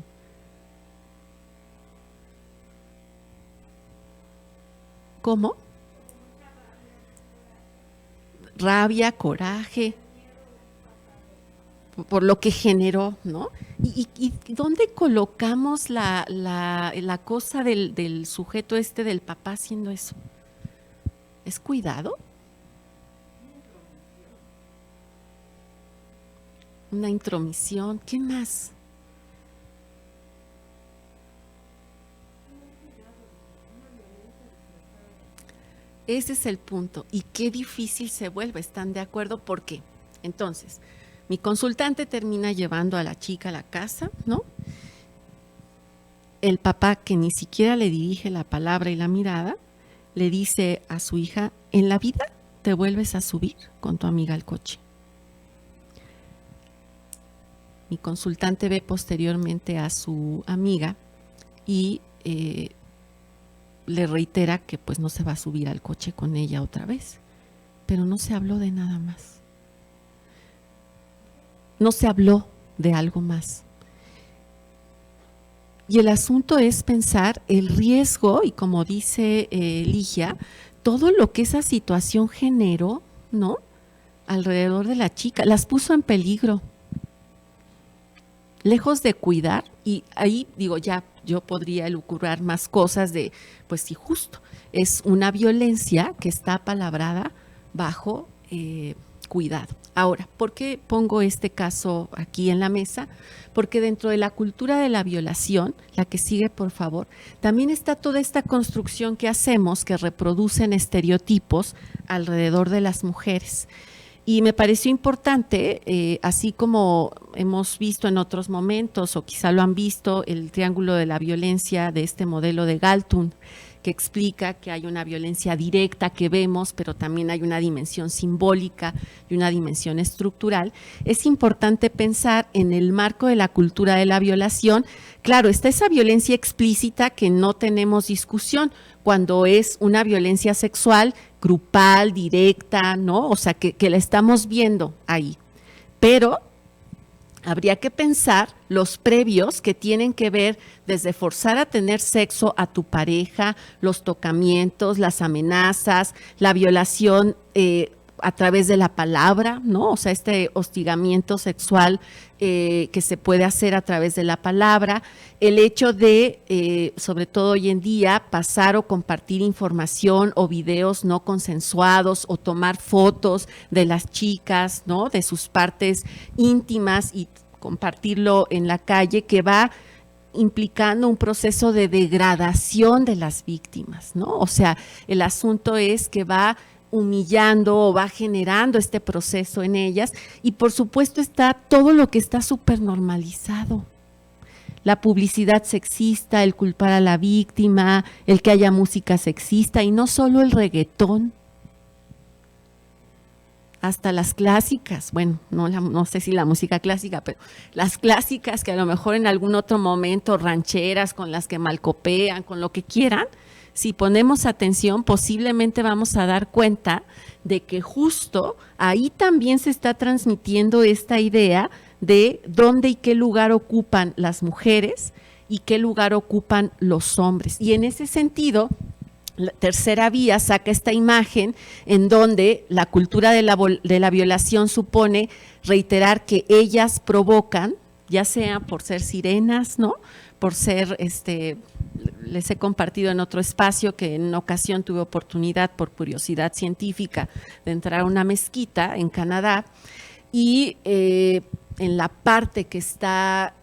S1: ¿Cómo? Rabia, coraje, por lo que generó, ¿no? ¿Y dónde colocamos la cosa del sujeto del papá haciendo eso? ¿Es cuidado? Una intromisión, ¿qué más? Ese es el punto. Y qué difícil se vuelve, ¿están de acuerdo? ¿Por qué? Entonces, mi consultante termina llevando a la chica a la casa, ¿no? El papá, que ni siquiera le dirige la palabra y la mirada, le dice a su hija, en la vida te vuelves a subir con tu amiga al coche. Mi consultante ve posteriormente a su amiga y le reitera que pues no se va a subir al coche con ella otra vez, pero no se habló de nada más. No se habló de algo más. Y el asunto es pensar el riesgo y, como dice Ligia, todo lo que esa situación generó, ¿no? Alrededor de la chica, las puso en peligro. Lejos de cuidar, y ahí digo, ya yo podría elucubrar más cosas de, pues sí, justo, es una violencia que está apalabrada bajo cuidado. Ahora, ¿por qué pongo este caso aquí en la mesa? Porque dentro de la cultura de la violación, la que sigue, por favor, también está toda esta construcción que hacemos que reproducen estereotipos alrededor de las mujeres. Y me pareció importante, así como hemos visto en otros momentos, o quizá lo han visto, el triángulo de la violencia de este modelo de Galtung, que explica que hay una violencia directa que vemos, pero también hay una dimensión simbólica y una dimensión estructural. Es importante pensar en el marco de la cultura de la violación. Claro, está esa violencia explícita que no tenemos discusión, cuando es una violencia sexual grupal, directa, ¿no? O sea, que la estamos viendo ahí. Pero habría que pensar los previos que tienen que ver desde forzar a tener sexo a tu pareja, los tocamientos, las amenazas, la violación a través de la palabra, ¿no? O sea, este hostigamiento sexual que se puede hacer a través de la palabra, el hecho de, sobre todo hoy en día, pasar o compartir información o videos no consensuados o tomar fotos de las chicas, ¿no? De sus partes íntimas y compartirlo en la calle, que va implicando un proceso de degradación de las víctimas, ¿no? O sea, el asunto es que va humillando o va generando este proceso en ellas, y por supuesto está todo lo que está súper normalizado. La publicidad sexista, el culpar a la víctima, el que haya música sexista, y no solo el reggaetón, hasta las clásicas, bueno, no sé si la música clásica, pero las clásicas que a lo mejor en algún otro momento, rancheras con las que malcopean, con lo que quieran, si ponemos atención, posiblemente vamos a dar cuenta de que justo ahí también se está transmitiendo esta idea de dónde y qué lugar ocupan las mujeres y qué lugar ocupan los hombres. Y en ese sentido, la Tercera Vía saca esta imagen en donde la cultura de la violación supone reiterar que ellas provocan, ya sea por ser sirenas, ¿no? Por ser, les he compartido en otro espacio que en ocasión tuve oportunidad por curiosidad científica de entrar a una mezquita en Canadá y en la parte que está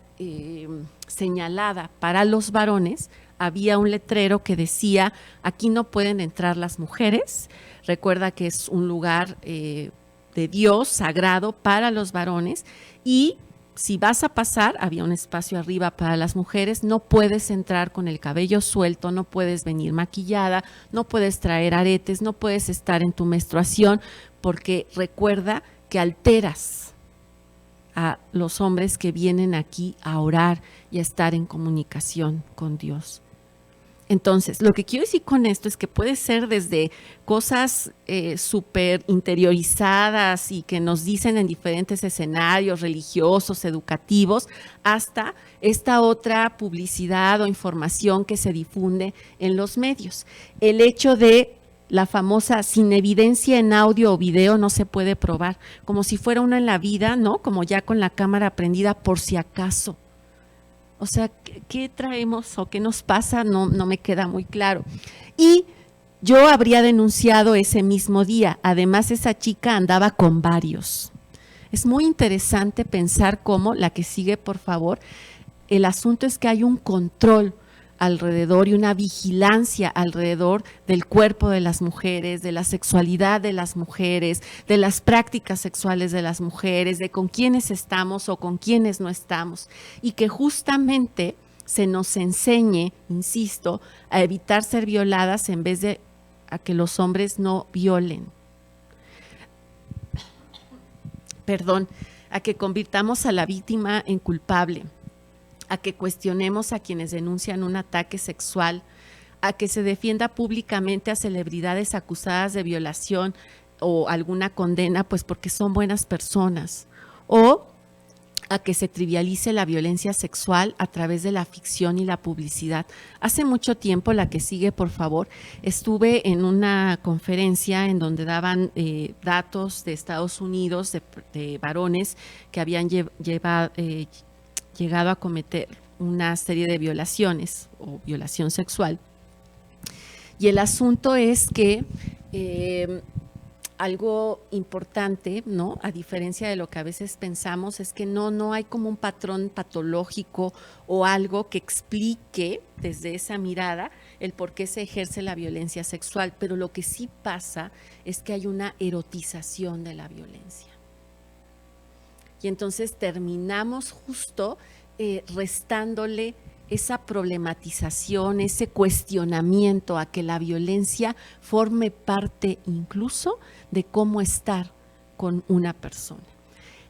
S1: señalada para los varones había un letrero que decía: aquí no pueden entrar las mujeres. Recuerda que es un lugar de Dios sagrado para los varones, y si vas a pasar, había un espacio arriba para las mujeres, no puedes entrar con el cabello suelto, no puedes venir maquillada, no puedes traer aretes, no puedes estar en tu menstruación, porque recuerda que alteras a los hombres que vienen aquí a orar y a estar en comunicación con Dios. Entonces, lo que quiero decir con esto es que puede ser desde cosas súper interiorizadas y que nos dicen en diferentes escenarios religiosos, educativos, hasta esta otra publicidad o información que se difunde en los medios. El hecho de la famosa sin evidencia en audio o video no se puede probar, como si fuera una en la vida, ¿no? Como ya con la cámara prendida por si acaso. O sea, ¿qué traemos o qué nos pasa? No me queda muy claro. Y yo habría denunciado ese mismo día. Además, esa chica andaba con varios. Es muy interesante pensar cómo, la que sigue, por favor, el asunto es que hay un control alrededor y una vigilancia alrededor del cuerpo de las mujeres, de la sexualidad de las mujeres, de las prácticas sexuales de las mujeres, de con quiénes estamos o con quiénes no estamos, y que justamente se nos enseñe, insisto, a evitar ser violadas en vez de a que los hombres no violen. Perdón, a que convirtamos a la víctima en culpable, a que cuestionemos a quienes denuncian un ataque sexual, a que se defienda públicamente a celebridades acusadas de violación o alguna condena, pues porque son buenas personas, o a que se trivialice la violencia sexual a través de la ficción y la publicidad. Hace mucho tiempo, la que sigue, por favor, estuve en una conferencia en donde daban datos de Estados Unidos de varones que habían llegado a cometer una serie de violaciones o violación sexual. Y el asunto es que algo importante, ¿no? A diferencia de lo que a veces pensamos, es que no hay como un patrón patológico o algo que explique desde esa mirada el por qué se ejerce la violencia sexual, pero lo que sí pasa es que hay una erotización de la violencia. Y entonces terminamos justo restándole esa problematización, ese cuestionamiento a que la violencia forme parte incluso de cómo estar con una persona.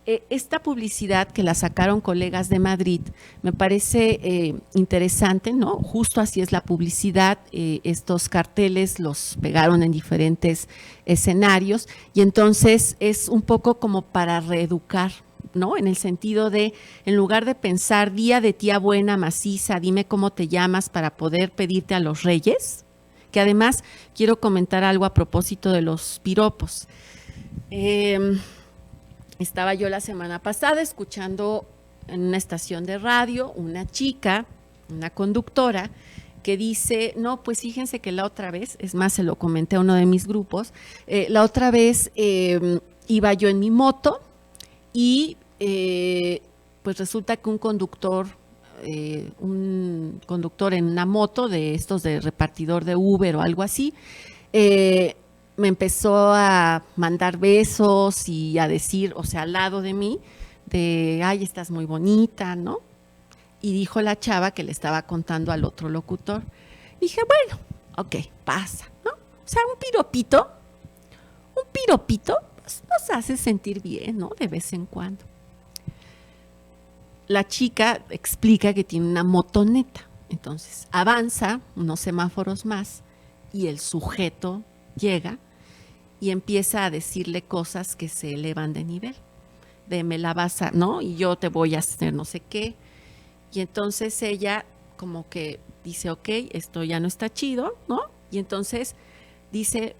S1: Esta publicidad que la sacaron colegas de Madrid me parece interesante, ¿no? Justo así es la publicidad, estos carteles los pegaron en diferentes escenarios y entonces es un poco como para reeducar, ¿no? En el sentido de, en lugar de pensar día de tía buena, maciza, dime cómo te llamas para poder pedirte a los reyes, que además quiero comentar algo a propósito de los piropos. Estaba yo la semana pasada escuchando en una estación de radio una chica, una conductora, que dice, no, pues fíjense que la otra vez, es más, se lo comenté a uno de mis grupos, la otra vez iba yo en mi moto y pues resulta que un conductor en una moto de estos de repartidor de Uber o algo así, me empezó a mandar besos y a decir, o sea, al lado de mí, de, ay, estás muy bonita, ¿no? Y dijo la chava que le estaba contando al otro locutor. Dije, bueno, ok, pasa, ¿no? O sea, un piropito, pues, nos hace sentir bien, ¿no? De vez en cuando. La chica explica que tiene una motoneta, entonces avanza unos semáforos más y el sujeto llega y empieza a decirle cosas que se elevan de nivel, de me la vas a, ¿no? Y yo te voy a hacer no sé qué. Y entonces ella como que dice, ok, esto ya no está chido, ¿no? Y entonces dice,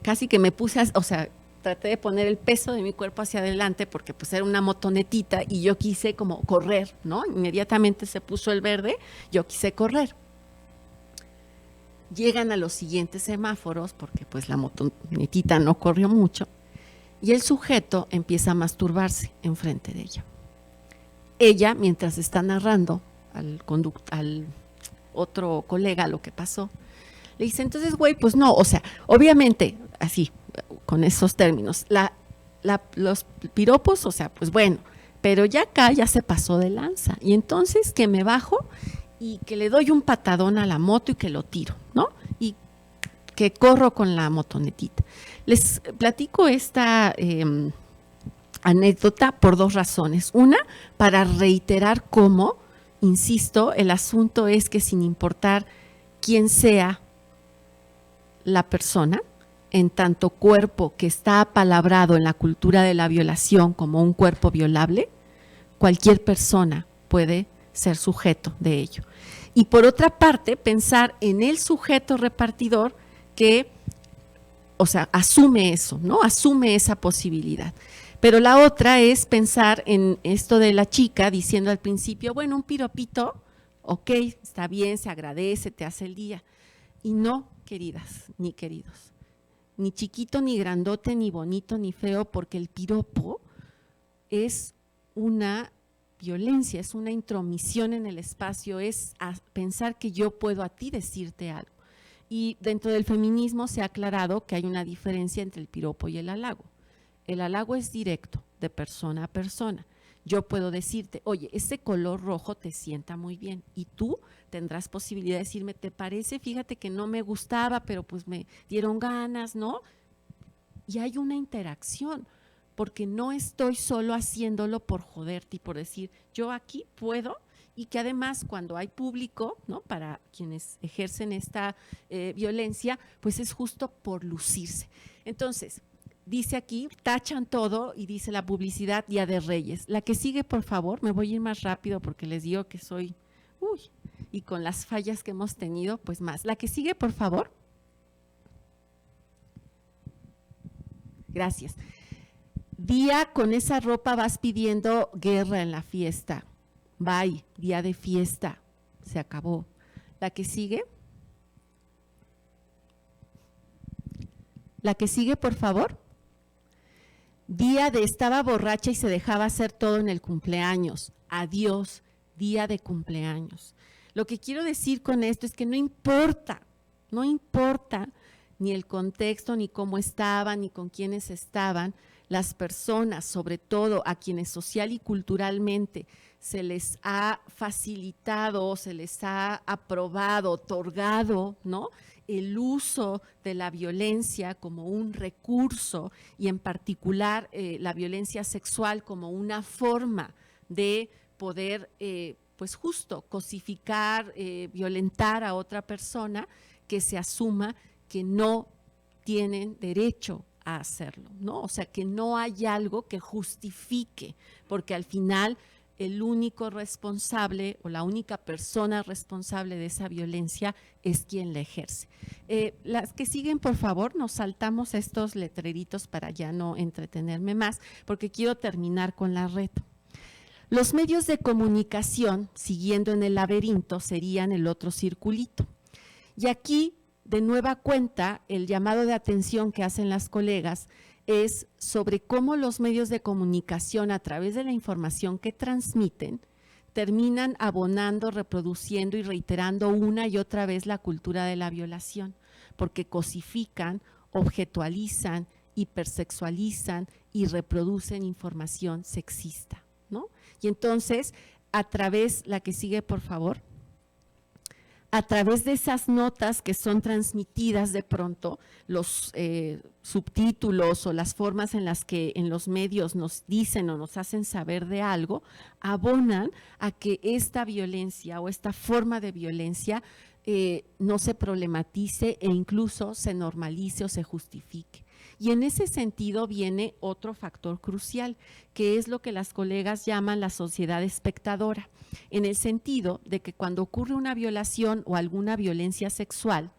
S1: casi que me puse, o sea, traté de poner el peso de mi cuerpo hacia adelante porque pues era una motonetita y yo quise como correr, ¿no? Inmediatamente se puso el verde, yo quise correr. Llegan a los siguientes semáforos porque pues la motonetita no corrió mucho y el sujeto empieza a masturbarse enfrente de ella. Ella, mientras está narrando al otro colega lo que pasó, le dice, entonces, güey, pues no, o sea, obviamente, así, con esos términos, los piropos, o sea, pues bueno, pero ya acá ya se pasó de lanza. Y entonces que me bajo y que le doy un patadón a la moto y que lo tiro, ¿no? Y que corro con la motonetita. Les platico esta anécdota por dos razones. Una, para reiterar cómo, insisto, el asunto es que sin importar quién sea la persona, en tanto cuerpo que está apalabrado en la cultura de la violación como un cuerpo violable, cualquier persona puede ser sujeto de ello. Y por otra parte, pensar en el sujeto repartidor que, o sea, asume eso, ¿no? Asume esa posibilidad. Pero la otra es pensar en esto de la chica diciendo al principio, bueno, un piropito, ok, está bien, se agradece, te hace el día. Y no, queridas, ni queridos, ni chiquito, ni grandote, ni bonito, ni feo, porque el piropo es una violencia, es una intromisión en el espacio, es pensar que yo puedo a ti decirte algo. Y dentro del feminismo se ha aclarado que hay una diferencia entre el piropo y el halago. El halago es directo, de persona a persona. Yo puedo decirte, oye, ese color rojo te sienta muy bien, y tú tendrás posibilidad de decirme, ¿te parece? Fíjate que no me gustaba, pero pues me dieron ganas, ¿no? Y hay una interacción, porque no estoy solo haciéndolo por joderte y por decir, yo aquí puedo, y que además cuando hay público, ¿no? Para quienes ejercen esta violencia, pues es justo por lucirse. Entonces, dice aquí, tachan todo y dice la publicidad Día de Reyes. La que sigue, por favor, me voy a ir más rápido porque les digo que soy, y con las fallas que hemos tenido, pues más. La que sigue, por favor. Gracias. Día con esa ropa vas pidiendo guerra en la fiesta. Bye, día de fiesta. Se acabó. La que sigue. La que sigue, por favor. Día de estaba borracha y se dejaba hacer todo en el cumpleaños. Adiós, día de cumpleaños. Lo que quiero decir con esto es que no importa ni el contexto, ni cómo estaban, ni con quiénes estaban, las personas, sobre todo a quienes social y culturalmente se les ha facilitado, se les ha aprobado, otorgado, ¿no?, el uso de la violencia como un recurso y en particular la violencia sexual como una forma de poder, pues justo, cosificar, violentar a otra persona, que se asuma que no tienen derecho a hacerlo, ¿no? O sea, que no hay algo que justifique, porque al final el único responsable o la única persona responsable de esa violencia es quien la ejerce. Las que siguen, por favor, nos saltamos estos letreritos para ya no entretenerme más, porque quiero terminar con la red. Los medios de comunicación, siguiendo en el laberinto, serían el otro circulito. Y aquí, de nueva cuenta, el llamado de atención que hacen las colegas es sobre cómo los medios de comunicación, a través de la información que transmiten, terminan abonando, reproduciendo y reiterando una y otra vez la cultura de la violación, porque cosifican, objetualizan, hipersexualizan y reproducen información sexista, ¿no? Y entonces, a través, la que sigue, por favor, a través de esas notas que son transmitidas de pronto, los subtítulos o las formas en las que en los medios nos dicen o nos hacen saber de algo, abonan a que esta violencia o esta forma de violencia no se problematice e incluso se normalice o se justifique. Y en ese sentido viene otro factor crucial, que es lo que las colegas llaman la sociedad espectadora, en el sentido de que cuando ocurre una violación o alguna violencia sexual,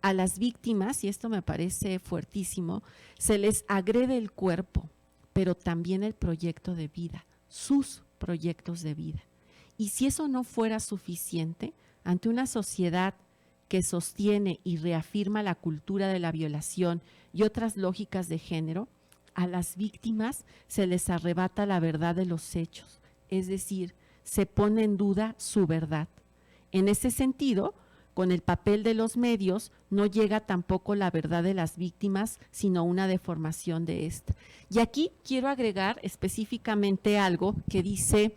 S1: A las víctimas, y esto me parece fuertísimo, se les agrede el cuerpo, pero también el proyecto de vida, sus proyectos de vida. Y si eso no fuera suficiente, ante una sociedad que sostiene y reafirma la cultura de la violación y otras lógicas de género, a las víctimas se les arrebata la verdad de los hechos, es decir, se pone en duda su verdad. En ese sentido, con el papel de los medios no llega tampoco la verdad de las víctimas, sino una deformación de esta. Y aquí quiero agregar específicamente algo que dice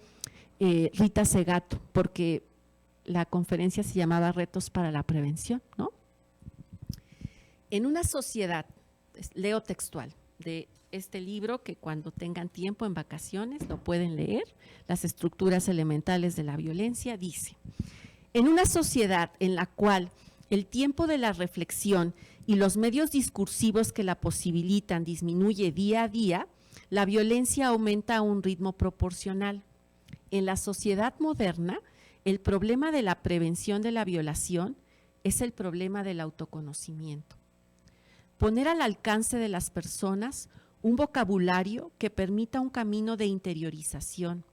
S1: Rita Segato, porque la conferencia se llamaba Retos para la Prevención, ¿no? En una sociedad, leo textual, de este libro que cuando tengan tiempo en vacaciones lo pueden leer, Las estructuras elementales de la violencia, dice: en una sociedad en la cual el tiempo de la reflexión y los medios discursivos que la posibilitan disminuye día a día, la violencia aumenta a un ritmo proporcional. En la sociedad moderna, el problema de la prevención de la violación es el problema del autoconocimiento. Poner al alcance de las personas un vocabulario que permita un camino de interiorización,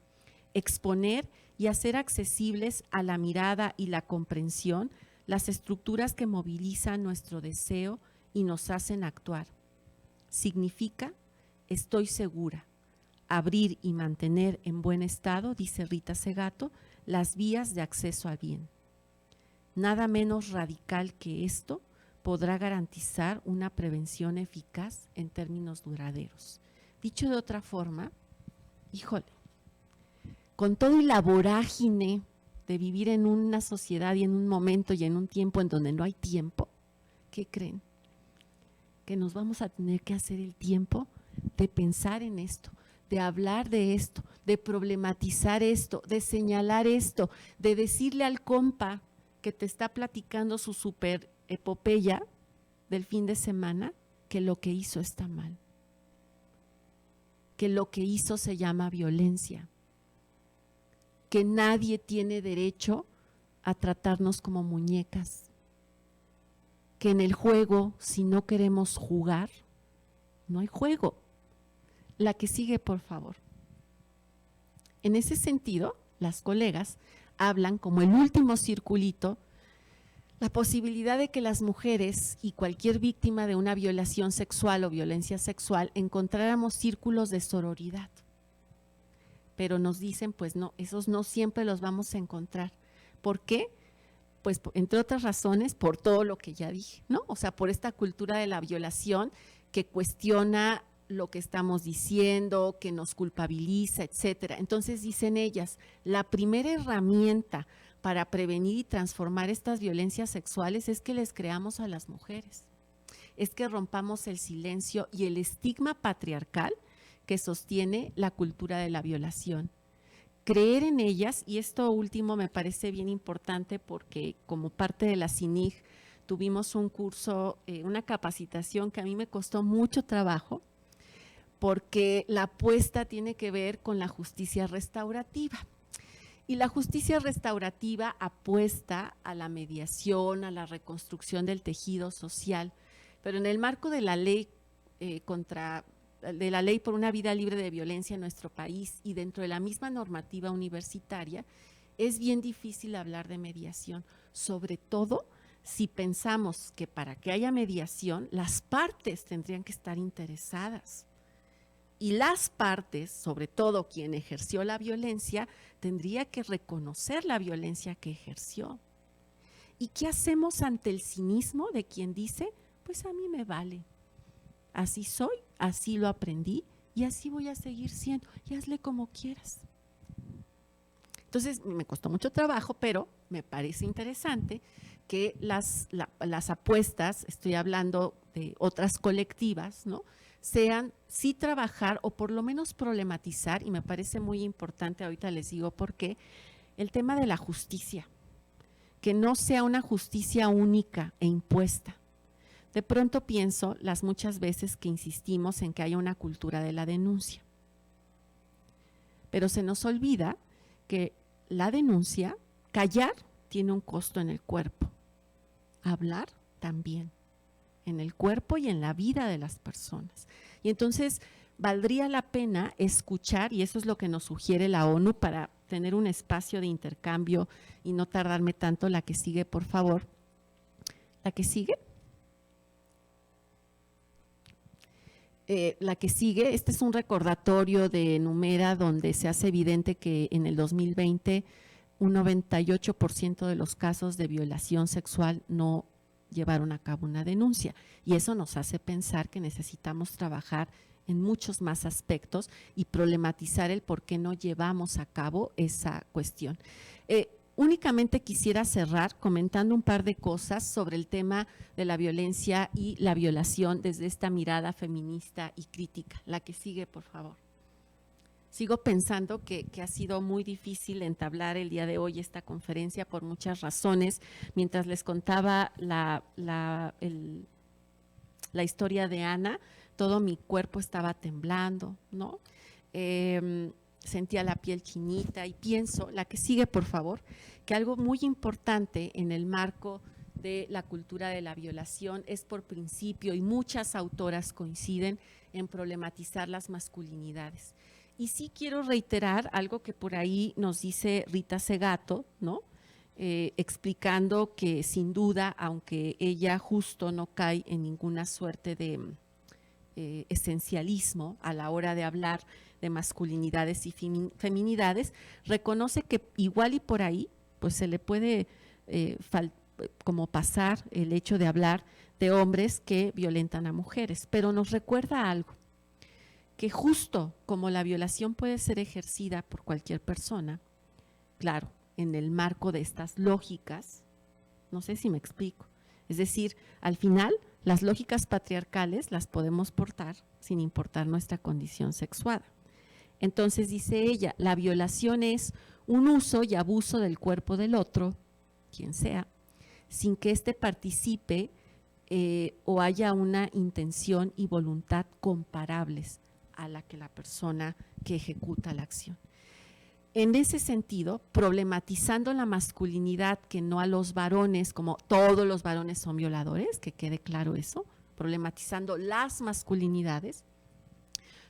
S1: exponer y hacer accesibles a la mirada y la comprensión las estructuras que movilizan nuestro deseo y nos hacen actuar. Significa, estoy segura, abrir y mantener en buen estado, dice Rita Segato, las vías de acceso al bien. Nada menos radical que esto podrá garantizar una prevención eficaz en términos duraderos. Dicho de otra forma, híjole, con todo y la vorágine de vivir en una sociedad y en un momento y en un tiempo en donde no hay tiempo, ¿qué creen? Que nos vamos a tener que hacer el tiempo de pensar en esto, de hablar de esto, de problematizar esto, de señalar esto, de decirle al compa que te está platicando su super epopeya del fin de semana que lo que hizo está mal, que lo que hizo se llama violencia, que nadie tiene derecho a tratarnos como muñecas, que en el juego, si no queremos jugar, no hay juego. La que sigue, por favor. En ese sentido, las colegas hablan como el último circulito, la posibilidad de que las mujeres y cualquier víctima de una violación sexual o violencia sexual encontráramos círculos de sororidad. Pero nos dicen, pues no, esos no siempre los vamos a encontrar. ¿Por qué? Pues entre otras razones, por todo lo que ya dije, ¿no? O sea, por esta cultura de la violación que cuestiona lo que estamos diciendo, que nos culpabiliza, etcétera. Entonces dicen ellas, la primera herramienta para prevenir y transformar estas violencias sexuales es que les creamos a las mujeres, es que rompamos el silencio y el estigma patriarcal que sostiene la cultura de la violación. Creer en ellas, y esto último me parece bien importante porque como parte de la CINIG tuvimos un curso, una capacitación que a mí me costó mucho trabajo, porque la apuesta tiene que ver con la justicia restaurativa. Y la justicia restaurativa apuesta a la mediación, a la reconstrucción del tejido social, pero en el marco de la ley de la ley por una vida libre de violencia en nuestro país y dentro de la misma normativa universitaria, es bien difícil hablar de mediación, sobre todo si pensamos que para que haya mediación, las partes tendrían que estar interesadas. Y las partes, sobre todo quien ejerció la violencia, tendría que reconocer la violencia que ejerció. ¿Y qué hacemos ante el cinismo de quien dice, pues a mí me vale, así soy, así lo aprendí y así voy a seguir siendo, y hazle como quieras? Entonces me costó mucho trabajo, pero me parece interesante que las apuestas, estoy hablando de otras colectivas, ¿no?, sean sí trabajar o por lo menos problematizar, y me parece muy importante, ahorita les digo por qué, el tema de la justicia, que no sea una justicia única e impuesta. De pronto pienso las muchas veces que insistimos en que haya una cultura de la denuncia, pero se nos olvida que la denuncia, callar tiene un costo en el cuerpo, hablar también, en el cuerpo y en la vida de las personas. Y entonces valdría la pena escuchar, y eso es lo que nos sugiere la ONU para tener un espacio de intercambio y no tardarme tanto. La que sigue, por favor. La que sigue. La que sigue, este es un recordatorio de Numera donde se hace evidente que en el 2020 un 98% de los casos de violación sexual no llevaron a cabo una denuncia, y eso nos hace pensar que necesitamos trabajar en muchos más aspectos y problematizar el por qué no llevamos a cabo esa cuestión. Únicamente quisiera cerrar comentando un par de cosas sobre el tema de la violencia y la violación desde esta mirada feminista y crítica. La que sigue, por favor. Sigo pensando que ha sido muy difícil entablar el día de hoy esta conferencia por muchas razones. Mientras les contaba la historia de Ana, todo mi cuerpo estaba temblando, ¿no? Sentía la piel chinita y pienso, la que sigue por favor, que algo muy importante en el marco de la cultura de la violación es por principio, y muchas autoras coinciden en problematizar las masculinidades. Y sí quiero reiterar algo que por ahí nos dice Rita Segato, ¿no? Explicando que sin duda, aunque ella justo no cae en ninguna suerte de esencialismo a la hora de hablar de masculinidades y feminidades, reconoce que igual y por ahí pues se le puede como pasar el hecho de hablar de hombres que violentan a mujeres, pero nos recuerda algo, que justo como la violación puede ser ejercida por cualquier persona, claro, en el marco de estas lógicas, no sé si me explico, es decir, al final las lógicas patriarcales las podemos portar sin importar nuestra condición sexual. Entonces dice ella, la violación es un uso y abuso del cuerpo del otro, quien sea, sin que éste participe o haya una intención y voluntad comparables a la que la persona que ejecuta la acción. En ese sentido, problematizando la masculinidad, que no a los varones, como todos los varones son violadores, que quede claro eso, problematizando las masculinidades,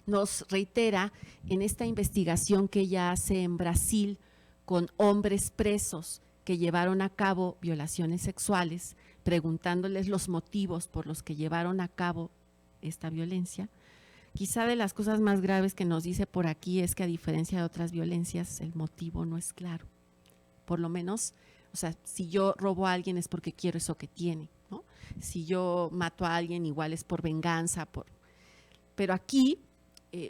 S1: nos reitera en esta investigación que ella hace en Brasil con hombres presos que llevaron a cabo violaciones sexuales, preguntándoles los motivos por los que llevaron a cabo esta violencia. Quizá de las cosas más graves que nos dice por aquí es que, a diferencia de otras violencias, el motivo no es claro. Por lo menos, o sea, si yo robo a alguien es porque quiero eso que tiene, ¿no? Si yo mato a alguien, igual es por venganza. Pero aquí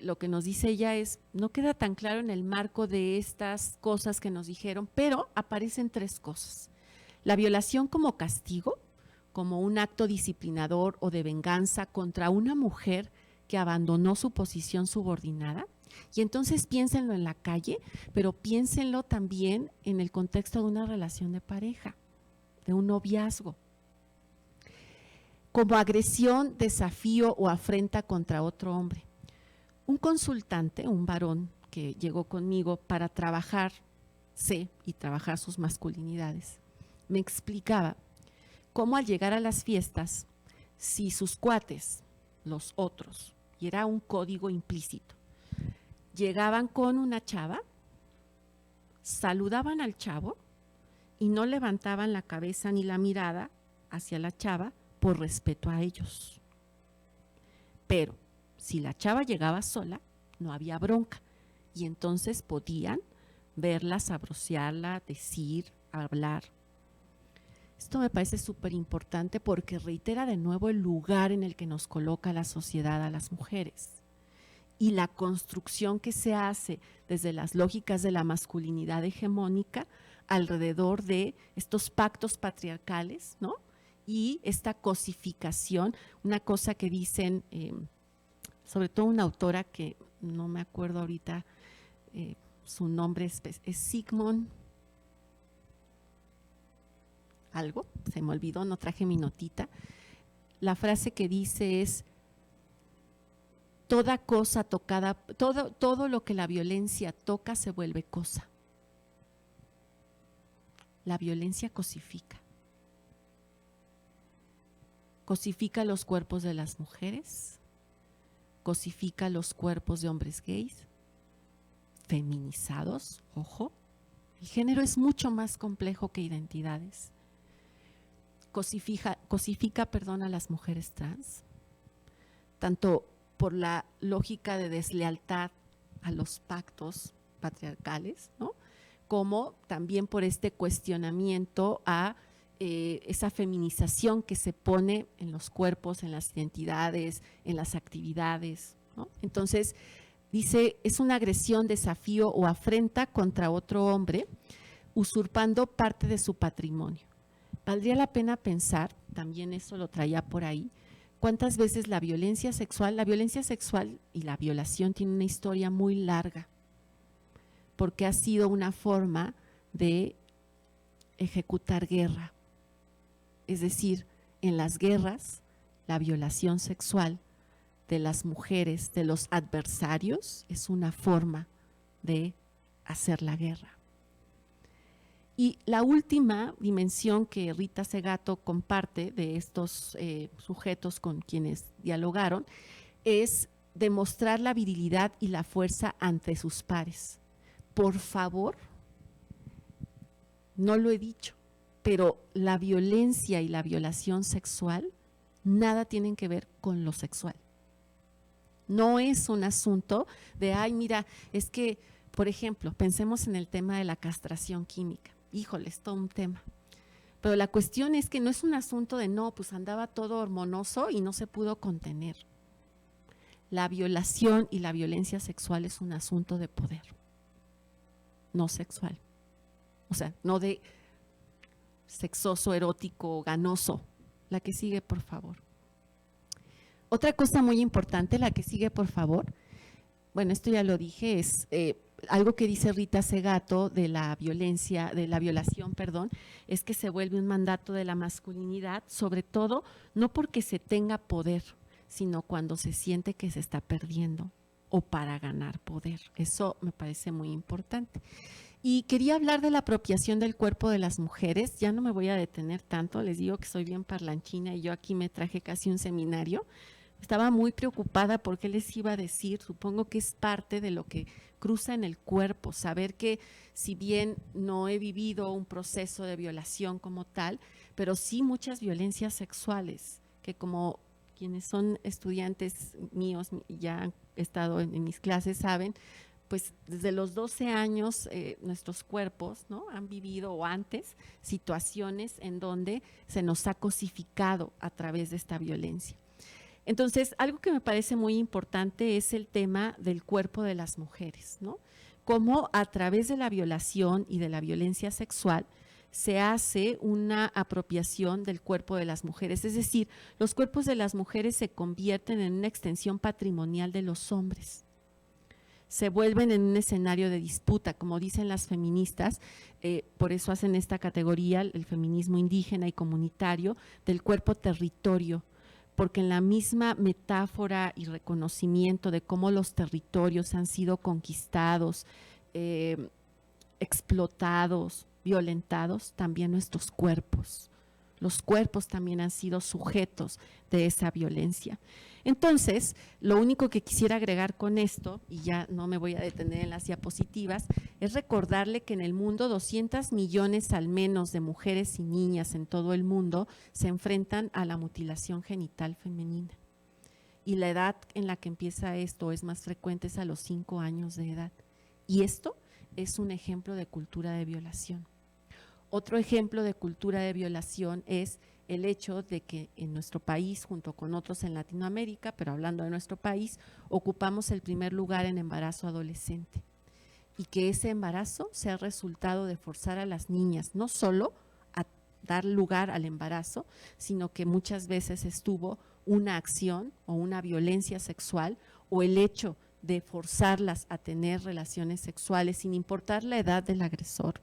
S1: lo que nos dice ella es, no queda tan claro en el marco de estas cosas que nos dijeron, pero aparecen tres cosas. La violación como castigo, como un acto disciplinador o de venganza contra una mujer que abandonó su posición subordinada. Y entonces piénsenlo en la calle, pero piénsenlo también en el contexto de una relación de pareja, de un noviazgo. Como agresión, desafío o afrenta contra otro hombre. Un consultante, un varón que llegó conmigo para trabajarse y trabajar sus masculinidades, me explicaba cómo al llegar a las fiestas, si sus cuates, los otros, y era un código implícito, llegaban con una chava, saludaban al chavo y no levantaban la cabeza ni la mirada hacia la chava por respeto a ellos. Pero si la chava llegaba sola, no había bronca, y entonces podían verla, sabrosearla, decir, hablar. Esto me parece súper importante porque reitera de nuevo el lugar en el que nos coloca la sociedad a las mujeres y la construcción que se hace desde las lógicas de la masculinidad hegemónica alrededor de estos pactos patriarcales, ¿no? Y esta cosificación, una cosa que dicen, sobre todo una autora que no me acuerdo ahorita, su nombre es Sigmund algo, se me olvidó, no traje mi notita. La frase que dice es: toda cosa tocada, todo lo que la violencia toca se vuelve cosa. La violencia cosifica. cosifica los cuerpos de las mujeres, cosifica los cuerpos de hombres gays, feminizados, ojo. El género es mucho más complejo que identidades. Cosifica, perdón, a las mujeres trans, tanto por la lógica de deslealtad a los pactos patriarcales, ¿no? Como también por este cuestionamiento a esa feminización que se pone en los cuerpos, en las identidades, en las actividades, ¿no? Entonces, dice, es una agresión, desafío o afrenta contra otro hombre, usurpando parte de su patrimonio. Valdría la pena pensar, también eso lo traía por ahí, cuántas veces la violencia sexual y la violación tienen una historia muy larga, porque ha sido una forma de ejecutar guerra. Es decir, en las guerras, la violación sexual de las mujeres, de los adversarios, es una forma de hacer la guerra. Y la última dimensión que Rita Segato comparte de estos sujetos con quienes dialogaron es demostrar la virilidad y la fuerza ante sus pares. Por favor, no lo he dicho, pero la violencia y la violación sexual nada tienen que ver con lo sexual. No es un asunto de, ay, mira, es que, por ejemplo, pensemos en el tema de la castración química. Híjole, es todo un tema. Pero la cuestión es que no es un asunto de, no, pues andaba todo hormonoso y no se pudo contener. La violación y la violencia sexual es un asunto de poder, no sexual. O sea, no de sexoso, erótico, ganoso. La que sigue, por favor. Otra cosa muy importante, la que sigue, por favor. Bueno, esto ya lo dije, es algo que dice Rita Segato de la violencia, de la violación, perdón, es que se vuelve un mandato de la masculinidad, sobre todo no porque se tenga poder, sino cuando se siente que se está perdiendo o para ganar poder. Eso me parece muy importante. Y quería hablar de la apropiación del cuerpo de las mujeres. Ya no me voy a detener tanto, les digo que soy bien parlanchina y yo aquí me traje casi un seminario. Estaba muy preocupada por qué les iba a decir, supongo que es parte de lo que cruza en el cuerpo, saber que si bien no he vivido un proceso de violación como tal, pero sí muchas violencias sexuales, que como quienes son estudiantes míos, ya han estado en mis clases, saben, pues desde los 12 años nuestros cuerpos, ¿no?, han vivido o antes situaciones en donde se nos ha cosificado a través de esta violencia. Entonces, algo que me parece muy importante es el tema del cuerpo de las mujeres, ¿no? Cómo a través de la violación y de la violencia sexual se hace una apropiación del cuerpo de las mujeres. Es decir, los cuerpos de las mujeres se convierten en una extensión patrimonial de los hombres. Se vuelven en un escenario de disputa, como dicen las feministas, por eso hacen esta categoría, el feminismo indígena y comunitario, del cuerpo territorio, porque en la misma metáfora y reconocimiento de cómo los territorios han sido conquistados, explotados, violentados, también nuestros cuerpos. Los cuerpos también han sido sujetos de esa violencia. Entonces, lo único que quisiera agregar con esto, y ya no me voy a detener en las diapositivas, es recordarle que en el mundo 200 millones al menos de mujeres y niñas en todo el mundo se enfrentan a la mutilación genital femenina. Y la edad en la que empieza esto es más frecuente, es a los 5 años de edad. Y esto es un ejemplo de cultura de violación. Otro ejemplo de cultura de violación es el hecho de que en nuestro país, junto con otros en Latinoamérica, pero hablando de nuestro país, ocupamos el primer lugar en embarazo adolescente. Y que ese embarazo sea resultado de forzar a las niñas no solo a dar lugar al embarazo, sino que muchas veces estuvo una acción o una violencia sexual o el hecho de forzarlas a tener relaciones sexuales sin importar la edad del agresor,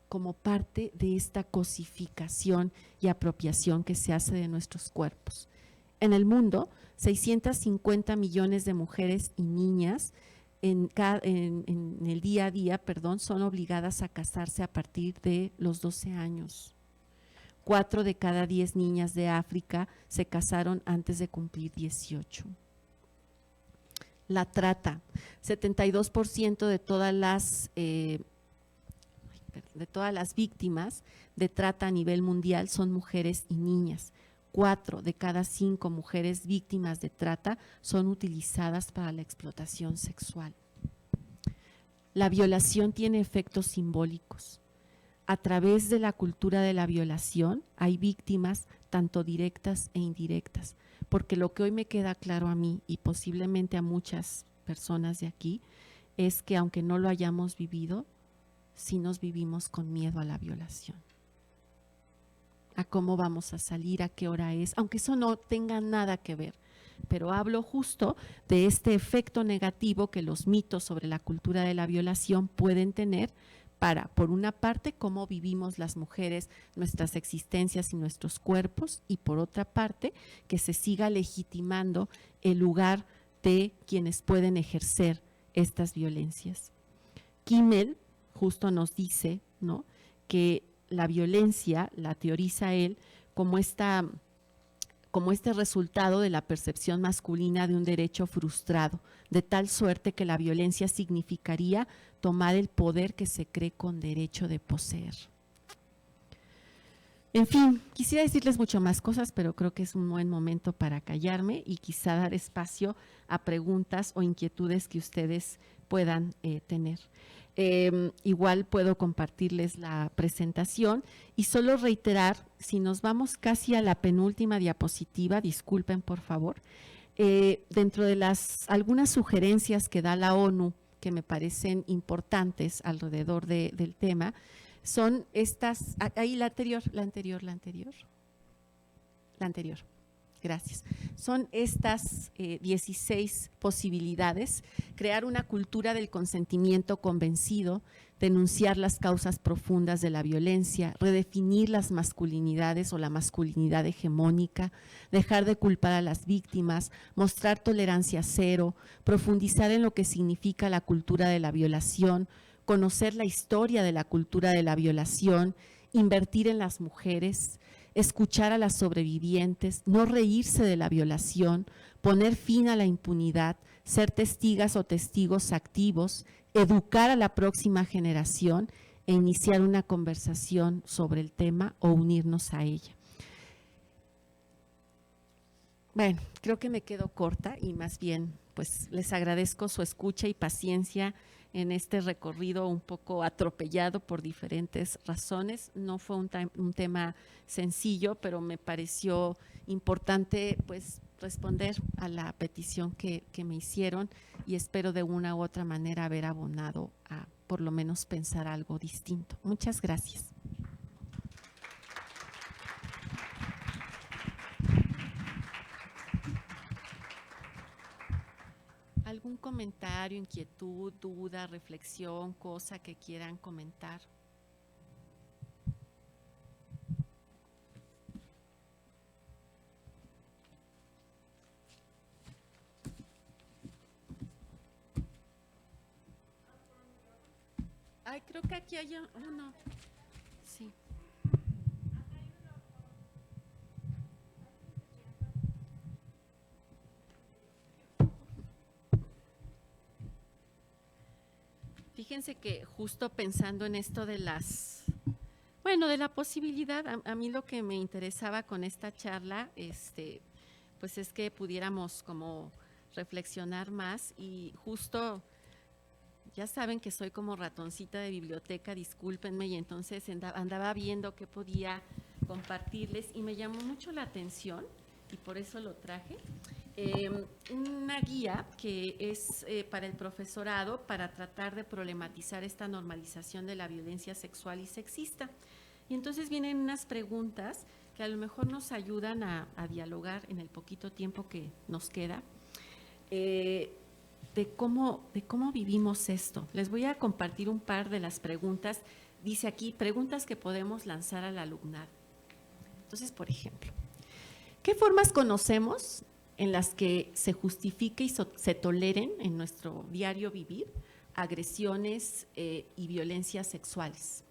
S1: como parte de esta cosificación y apropiación que se hace de nuestros cuerpos. En el mundo, 650 millones de mujeres y niñas en el día a día, son obligadas a casarse a partir de los 12 años. 4 de cada 10 niñas de África se casaron antes de cumplir 18. La trata, 72% de todas las víctimas de trata a nivel mundial son mujeres y niñas. 4 de cada 5 mujeres víctimas de trata son utilizadas para la explotación sexual. La violación tiene efectos simbólicos. A través de la cultura de la violación hay víctimas tanto directas e indirectas, porque lo que hoy me queda claro a mí y posiblemente a muchas personas de aquí es que aunque no lo hayamos vivido, sí nos vivimos con miedo a la violación, a cómo vamos a salir, a qué hora es, aunque eso no tenga nada que ver. Pero hablo justo de este efecto negativo que los mitos sobre la cultura de la violación pueden tener para, por una parte, cómo vivimos las mujeres nuestras existencias y nuestros cuerpos, y por otra parte, que se siga legitimando el lugar de quienes pueden ejercer estas violencias. Kimmel justo nos dice, ¿no?, que la violencia la teoriza él como este resultado de la percepción masculina de un derecho frustrado, de tal suerte que la violencia significaría tomar el poder que se cree con derecho de poseer. En fin, quisiera decirles mucho más cosas, pero creo que es un buen momento para callarme y quizá dar espacio a preguntas o inquietudes que ustedes puedan tener. Igual puedo compartirles la presentación y solo reiterar, si nos vamos casi a la penúltima diapositiva, disculpen por favor, dentro de algunas sugerencias que da la ONU que me parecen importantes alrededor del tema, son estas, ahí la anterior, gracias. Son estas 16 posibilidades: crear una cultura del consentimiento convencido, denunciar las causas profundas de la violencia, redefinir las masculinidades o la masculinidad hegemónica, dejar de culpar a las víctimas, mostrar tolerancia cero, profundizar en lo que significa la cultura de la violación, conocer la historia de la cultura de la violación, invertir en las mujeres, escuchar a las sobrevivientes, no reírse de la violación, poner fin a la impunidad, ser testigas o testigos activos, educar a la próxima generación e iniciar una conversación sobre el tema o unirnos a ella. Bueno, creo que me quedo corta y más bien pues les agradezco su escucha y paciencia en este recorrido un poco atropellado por diferentes razones. No fue un tema sencillo, pero me pareció importante pues responder a la petición que me hicieron y espero de una u otra manera haber abonado a por lo menos pensar algo distinto. Muchas gracias. ¿Algún comentario, inquietud, duda, reflexión, cosa que quieran comentar? Ay, creo que aquí hay uno. Sí. Fíjense que justo pensando en esto de de la posibilidad, a mí lo que me interesaba con esta charla, pues es que pudiéramos como reflexionar más y justo, ya saben que soy como ratoncita de biblioteca, discúlpenme, y entonces andaba viendo qué podía compartirles y me llamó mucho la atención y por eso lo traje. Una guía que es para el profesorado para tratar de problematizar esta normalización de la violencia sexual y sexista. Y entonces vienen unas preguntas que a lo mejor nos ayudan a dialogar en el poquito tiempo que nos queda, de cómo vivimos esto. Les voy a compartir un par de las preguntas. Dice aquí, preguntas que podemos lanzar al alumnado. Entonces, por ejemplo, ¿qué formas conocemos en las que se justifique y se toleren en nuestro diario vivir agresiones y violencias sexuales?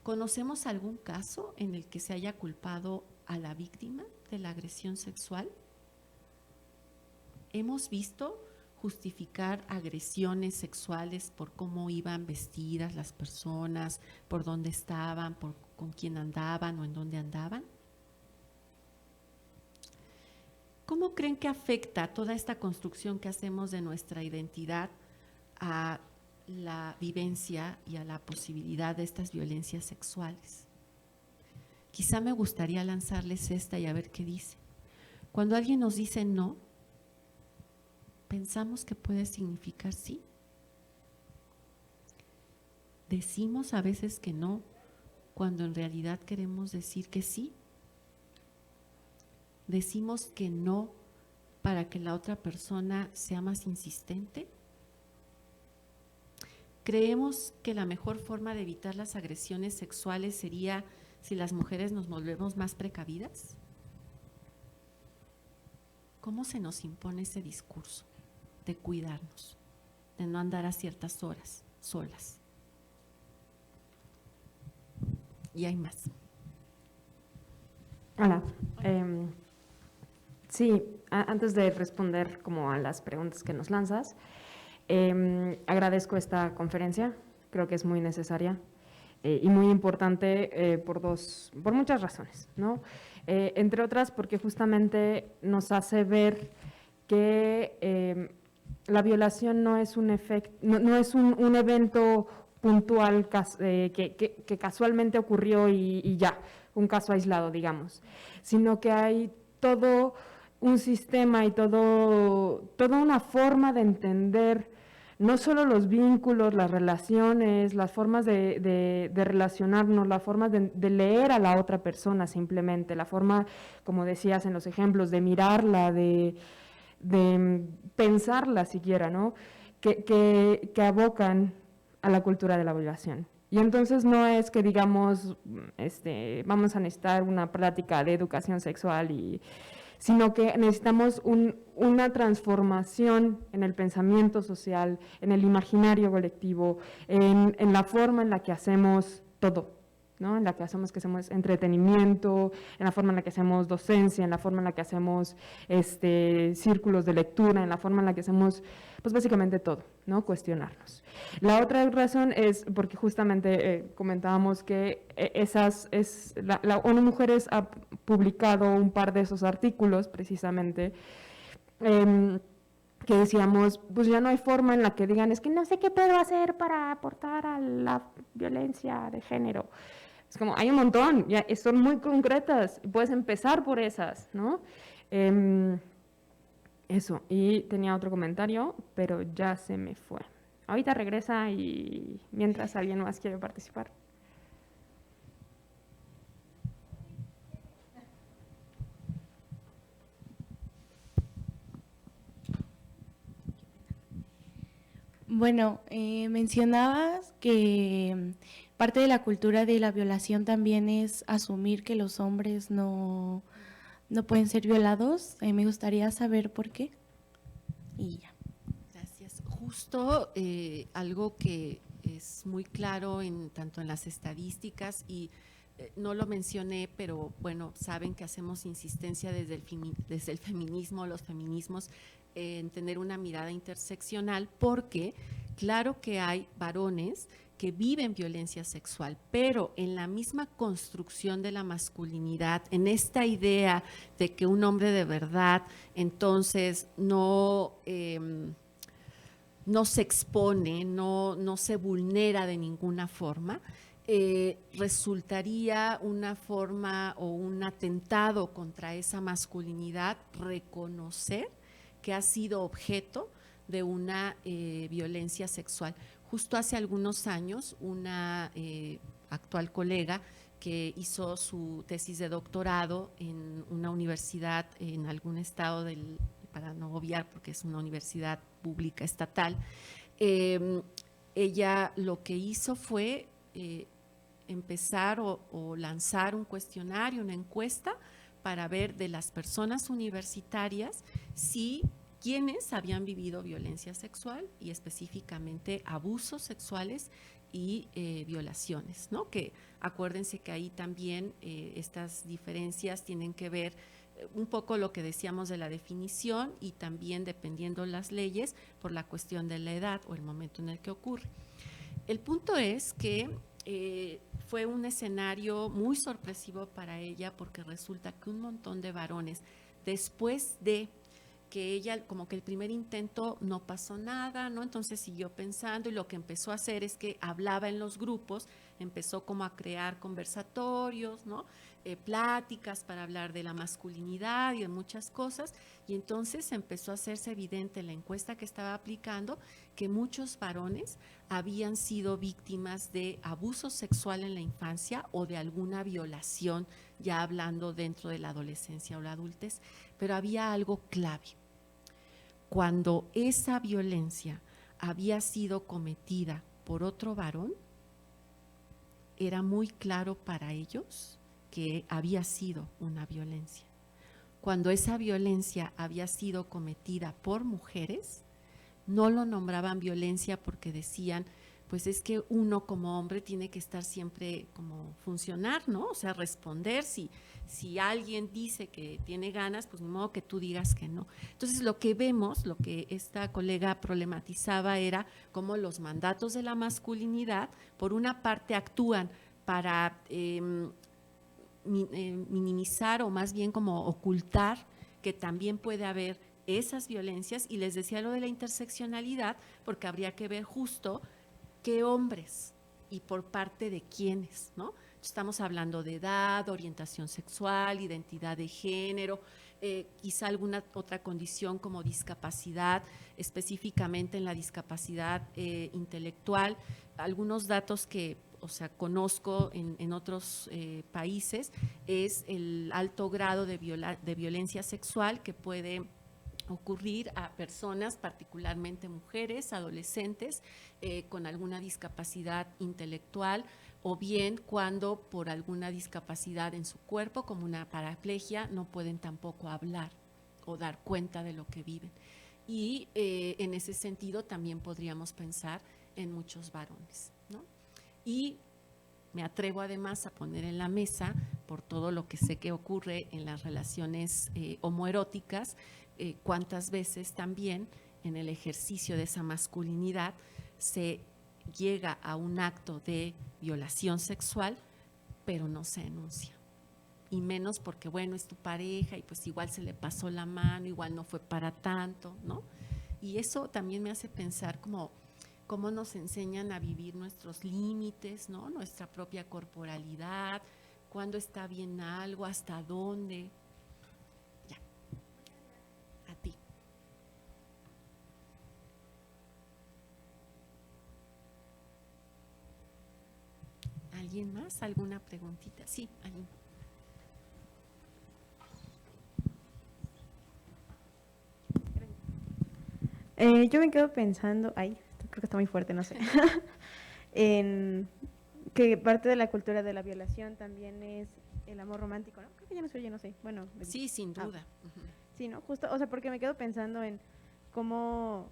S1: ¿Conocemos algún caso en el que se haya culpado a la víctima de la agresión sexual? ¿Hemos visto justificar agresiones sexuales por cómo iban vestidas las personas, por dónde estaban, con quién andaban o en dónde andaban? ¿Cómo creen que afecta toda esta construcción que hacemos de nuestra identidad a la vivencia y a la posibilidad de estas violencias sexuales? Quizá me gustaría lanzarles esta y a ver qué dice. Cuando alguien nos dice no, pensamos que puede significar sí. Decimos a veces que no, cuando en realidad queremos decir que sí. Decimos que no para que la otra persona sea más insistente. ¿Creemos que la mejor forma de evitar las agresiones sexuales sería si las mujeres nos volvemos más precavidas? ¿Cómo se nos impone ese discurso de cuidarnos, de no andar a ciertas horas solas? Y hay más.
S2: Hola. Sí, antes de responder como a las preguntas que nos lanzas, agradezco esta conferencia, creo que es muy necesaria y muy importante por muchas razones, ¿no? Entre otras porque justamente nos hace ver que la violación no es un evento puntual que casualmente ocurrió y ya, un caso aislado, digamos, sino que hay todo un sistema y toda una forma de entender no solo los vínculos, las relaciones, las formas de relacionarnos, las formas de leer a la otra persona simplemente, la forma, como decías en los ejemplos, de mirarla, de pensarla siquiera, ¿no? Que abocan a la cultura de la violación. Y entonces no es que digamos, vamos a necesitar una plática de educación sexual, sino que necesitamos una transformación en el pensamiento social, en el imaginario colectivo, en la forma en la que hacemos todo, ¿no? En la que hacemos entretenimiento, en la forma en la que hacemos docencia, en la forma en la que hacemos círculos de lectura, en la forma en la que hacemos, pues básicamente todo, ¿no? Cuestionarnos. La otra razón es porque justamente comentábamos que la ONU Mujeres ha publicado un par de esos artículos precisamente que decíamos, pues ya no hay forma en la que digan, es que no sé qué puedo hacer para aportar a la violencia de género. Es como, hay un montón, ya son muy concretas, puedes empezar por esas, ¿no? Eso, y tenía otro comentario, pero ya se me fue. Ahorita regresa y mientras alguien más quiere participar.
S3: Bueno, mencionabas que parte de la cultura de la violación también es asumir que los hombres no pueden ser violados. Me gustaría saber por qué. Y ya.
S1: Gracias. Justo algo que es muy claro tanto en las estadísticas y no lo mencioné, pero bueno, saben que hacemos insistencia desde el feminismo, los feminismos, en tener una mirada interseccional, porque claro que hay varones que viven violencia sexual, pero en la misma construcción de la masculinidad, en esta idea de que un hombre de verdad entonces no se expone, no se vulnera de ninguna forma, resultaría una forma o un atentado contra esa masculinidad reconocer que ha sido objeto de una violencia sexual. Justo hace algunos años, una actual colega que hizo su tesis de doctorado en una universidad en algún estado para no obviar porque es una universidad pública estatal, ella lo que hizo fue empezar o lanzar un cuestionario, una encuesta para ver de las personas universitarias si quienes habían vivido violencia sexual y específicamente abusos sexuales y violaciones, ¿no? Que acuérdense que ahí también estas diferencias tienen que ver un poco lo que decíamos de la definición y también dependiendo las leyes por la cuestión de la edad o el momento en el que ocurre. El punto es que fue un escenario muy sorpresivo para ella porque resulta que un montón de varones, después de que ella, como que el primer intento no pasó nada, ¿no? Entonces siguió pensando y lo que empezó a hacer es que hablaba en los grupos, empezó como a crear conversatorios, ¿no? Pláticas para hablar de la masculinidad y de muchas cosas, y entonces empezó a hacerse evidente en la encuesta que estaba aplicando que muchos varones habían sido víctimas de abuso sexual en la infancia o de alguna violación, ya hablando dentro de la adolescencia o la adultez, pero había algo clave. Cuando esa violencia había sido cometida por otro varón, era muy claro para ellos que había sido una violencia. Cuando esa violencia había sido cometida por mujeres, no lo nombraban violencia porque decían, pues es que uno como hombre tiene que estar siempre como funcionar, ¿no? O sea, responder, si alguien dice que tiene ganas, pues ni modo que tú digas que no. Entonces lo que vemos, lo que esta colega problematizaba era cómo los mandatos de la masculinidad, por una parte actúan para minimizar o más bien como ocultar que también puede haber esas violencias, y les decía lo de la interseccionalidad porque habría que ver justo qué hombres y por parte de quiénes, ¿no? Estamos hablando de edad, orientación sexual, identidad de género, quizá alguna otra condición como discapacidad, específicamente en la discapacidad intelectual. Algunos datos que, o sea, conozco en otros países es el alto grado de violencia sexual que puede ocurrir a personas, particularmente mujeres, adolescentes, con alguna discapacidad intelectual, o bien cuando por alguna discapacidad en su cuerpo, como una paraplegia, no pueden tampoco hablar o dar cuenta de lo que viven. Y en ese sentido también podríamos pensar en muchos varones, ¿no? Y me atrevo además a poner en la mesa, por todo lo que sé que ocurre en las relaciones homoeróticas, cuántas veces también en el ejercicio de esa masculinidad se llega a un acto de violación sexual, pero no se denuncia. Y menos porque, bueno, es tu pareja y pues igual se le pasó la mano, igual no fue para tanto, ¿no? Y eso también me hace pensar cómo nos enseñan a vivir nuestros límites, ¿no? Nuestra propia corporalidad, cuándo está bien algo, hasta dónde. Ya, a ti. ¿Alguien más? ¿Alguna preguntita? Sí, alguien.
S4: Yo me quedo pensando, creo que está muy fuerte, no sé, en que parte de la cultura de la violación también es el amor romántico, ¿no? Creo que ya no se oye, no sé. Bueno,
S1: sí, sin duda.
S4: Sí, ¿no? Justo, o sea, porque me quedo pensando en cómo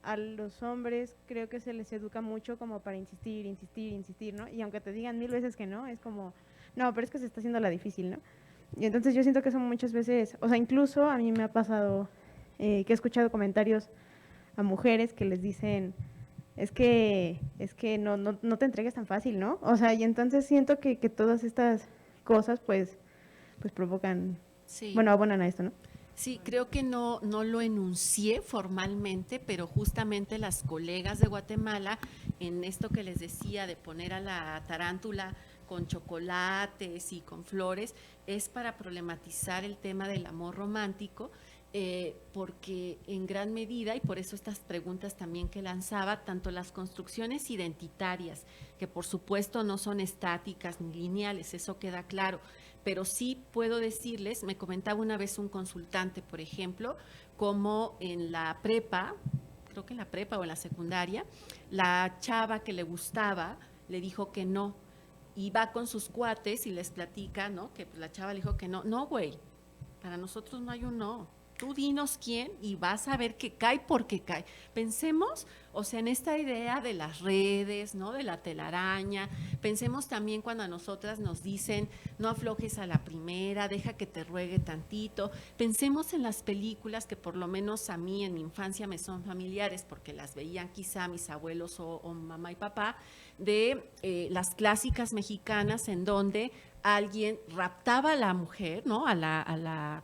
S4: a los hombres creo que se les educa mucho como para insistir, ¿no? Y aunque te digan 1000 veces que no, es como, no, pero es que se está haciendo la difícil, ¿no? Y entonces yo siento que son muchas veces, o sea, incluso a mí me ha pasado que he escuchado comentarios a mujeres que les dicen, es que no te entregues tan fácil, ¿no? O sea, y entonces siento que todas estas cosas pues provocan,
S1: sí.
S4: Bueno, abonan a esto, ¿no?
S1: Sí, creo que no lo enuncié formalmente, pero justamente las colegas de Guatemala, en esto que les decía de poner a la tarántula con chocolates y con flores, es para problematizar el tema del amor romántico, porque en gran medida, y por eso estas preguntas también que lanzaba, tanto las construcciones identitarias, que por supuesto no son estáticas ni lineales, eso queda claro, pero sí puedo decirles, me comentaba una vez un consultante, por ejemplo, como en la prepa, creo que en la prepa o en la secundaria, la chava que le gustaba le dijo que no, y va con sus cuates y les platica, ¿no? Que la chava le dijo que no. No, güey, para nosotros no hay un no, Tú dinos quién y vas a ver que cae porque cae. Pensemos, o sea, en esta idea de las redes, ¿no? De la telaraña. Pensemos también cuando a nosotras nos dicen, no aflojes a la primera, deja que te ruegue tantito. Pensemos en las películas que por lo menos a mí en mi infancia me son familiares, porque las veían quizá mis abuelos o mamá y papá, de las clásicas mexicanas en donde alguien raptaba a la mujer, ¿no? A la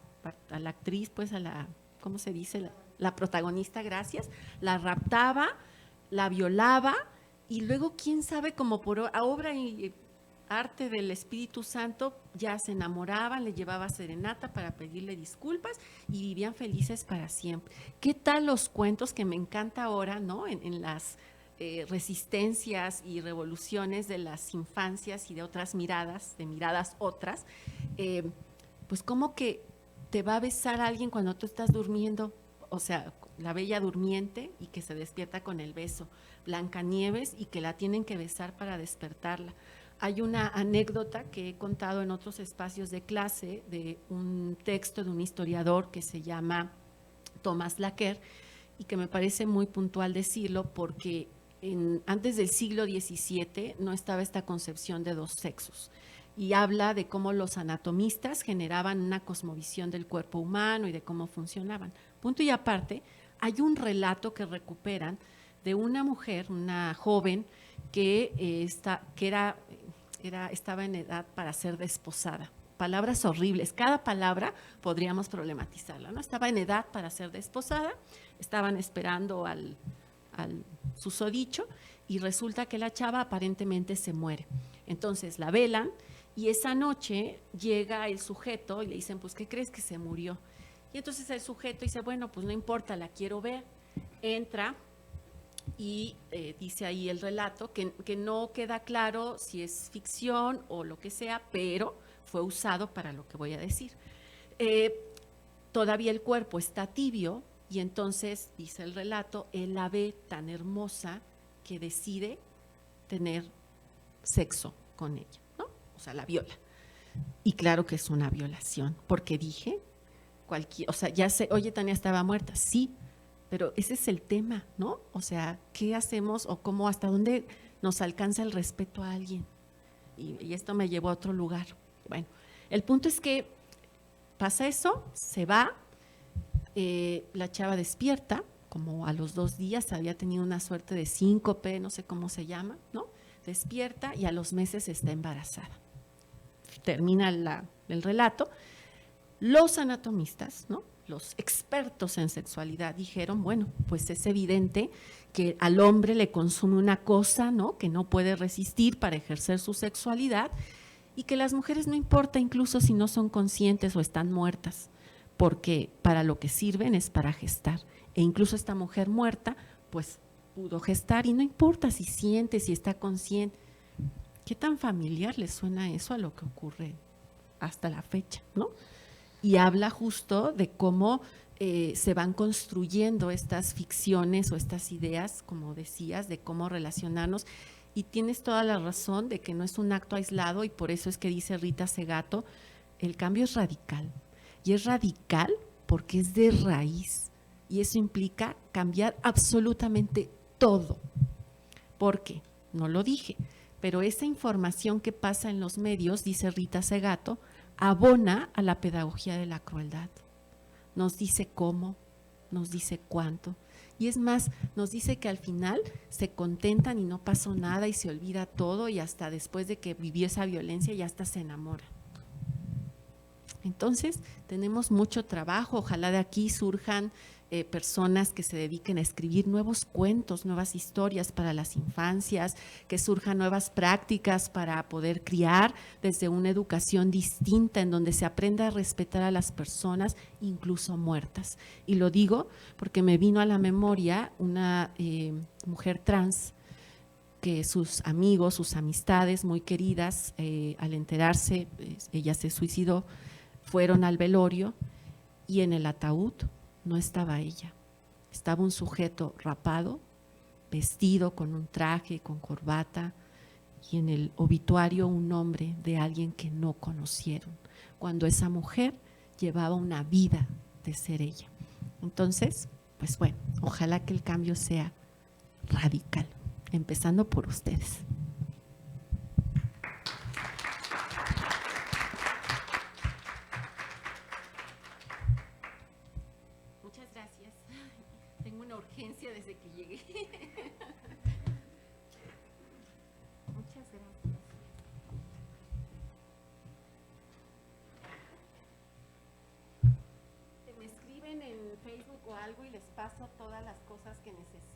S1: actriz, pues ¿cómo se dice? La protagonista, gracias, la raptaba, la violaba y luego, quién sabe, como por obra y arte del Espíritu Santo, ya se enamoraban, le llevaba serenata para pedirle disculpas y vivían felices para siempre. ¿Qué tal los cuentos que me encanta ahora, ¿no? En las resistencias y revoluciones de las infancias y de otras miradas, de miradas otras, pues como que te va a besar a alguien cuando tú estás durmiendo, o sea, la Bella Durmiente y que se despierta con el beso, Blancanieves y que la tienen que besar para despertarla. Hay una anécdota que he contado en otros espacios de clase de un texto de un historiador que se llama Thomas Laqueur y que me parece muy puntual decirlo porque antes del siglo XVII no estaba esta concepción de dos sexos. Y habla de cómo los anatomistas generaban una cosmovisión del cuerpo humano y de cómo funcionaban. Punto y aparte, hay un relato que recuperan de una mujer, una joven, que estaba en edad para ser desposada. Palabras horribles, cada palabra podríamos problematizarla, ¿no? Estaba en edad para ser desposada, estaban esperando al susodicho y resulta que la chava aparentemente se muere. Entonces la velan. Y esa noche llega el sujeto y le dicen, pues, ¿qué crees? Que se murió. Y entonces el sujeto dice, bueno, pues no importa, la quiero ver. Entra y dice ahí el relato, que no queda claro si es ficción o lo que sea, pero fue usado para lo que voy a decir. Todavía el cuerpo está tibio y entonces, dice el relato, él la ve tan hermosa que decide tener sexo con ella. O sea, la viola. Y claro que es una violación, porque dije, o sea, ya sé, oye, Tania estaba muerta, sí, pero ese es el tema, ¿no? O sea, ¿qué hacemos o cómo, hasta dónde nos alcanza el respeto a alguien? Y esto me llevó a otro lugar. Bueno, el punto es que pasa eso, se va, la chava despierta, como a los 2 días había tenido una suerte de síncope, no sé cómo se llama, ¿no? Despierta y a los meses está embarazada. Termina el relato. Los anatomistas, ¿no? Los expertos en sexualidad dijeron, bueno, pues es evidente que al hombre le consume una cosa, ¿no? Que no puede resistir para ejercer su sexualidad y que las mujeres no importa incluso si no son conscientes o están muertas, porque para lo que sirven es para gestar. E incluso esta mujer muerta, pues pudo gestar y no importa si siente, si está consciente. ¿Qué tan familiar le suena eso a lo que ocurre hasta la fecha, ¿no? Y habla justo de cómo se van construyendo estas ficciones o estas ideas, como decías, de cómo relacionarnos. Y tienes toda la razón de que no es un acto aislado y por eso es que dice Rita Segato, el cambio es radical. Y es radical porque es de raíz. Y eso implica cambiar absolutamente todo. ¿Por qué? No lo dije. Pero esa información que pasa en los medios, dice Rita Segato, abona a la pedagogía de la crueldad. Nos dice cómo, nos dice cuánto. Y es más, nos dice que al final se contentan y no pasó nada y se olvida todo y hasta después de que vivió esa violencia ya hasta se enamora. Entonces, tenemos mucho trabajo. Ojalá de aquí surjan personas que se dediquen a escribir nuevos cuentos, nuevas historias para las infancias, que surjan nuevas prácticas para poder criar desde una educación distinta en donde se aprenda a respetar a las personas, incluso muertas. Y lo digo porque me vino a la memoria una mujer trans que sus amigos, sus amistades muy queridas, al enterarse, ella se suicidó, fueron al velorio y en el ataúd no estaba ella, estaba un sujeto rapado, vestido con un traje, con corbata, y en el obituario un nombre de alguien que no conocieron, cuando esa mujer llevaba una vida de ser ella. Entonces, pues bueno, ojalá que el cambio sea radical, empezando por ustedes. Muchas gracias. Tengo una urgencia desde que llegué. Muchas gracias. Me escriben en Facebook o algo y les paso todas las cosas que necesito.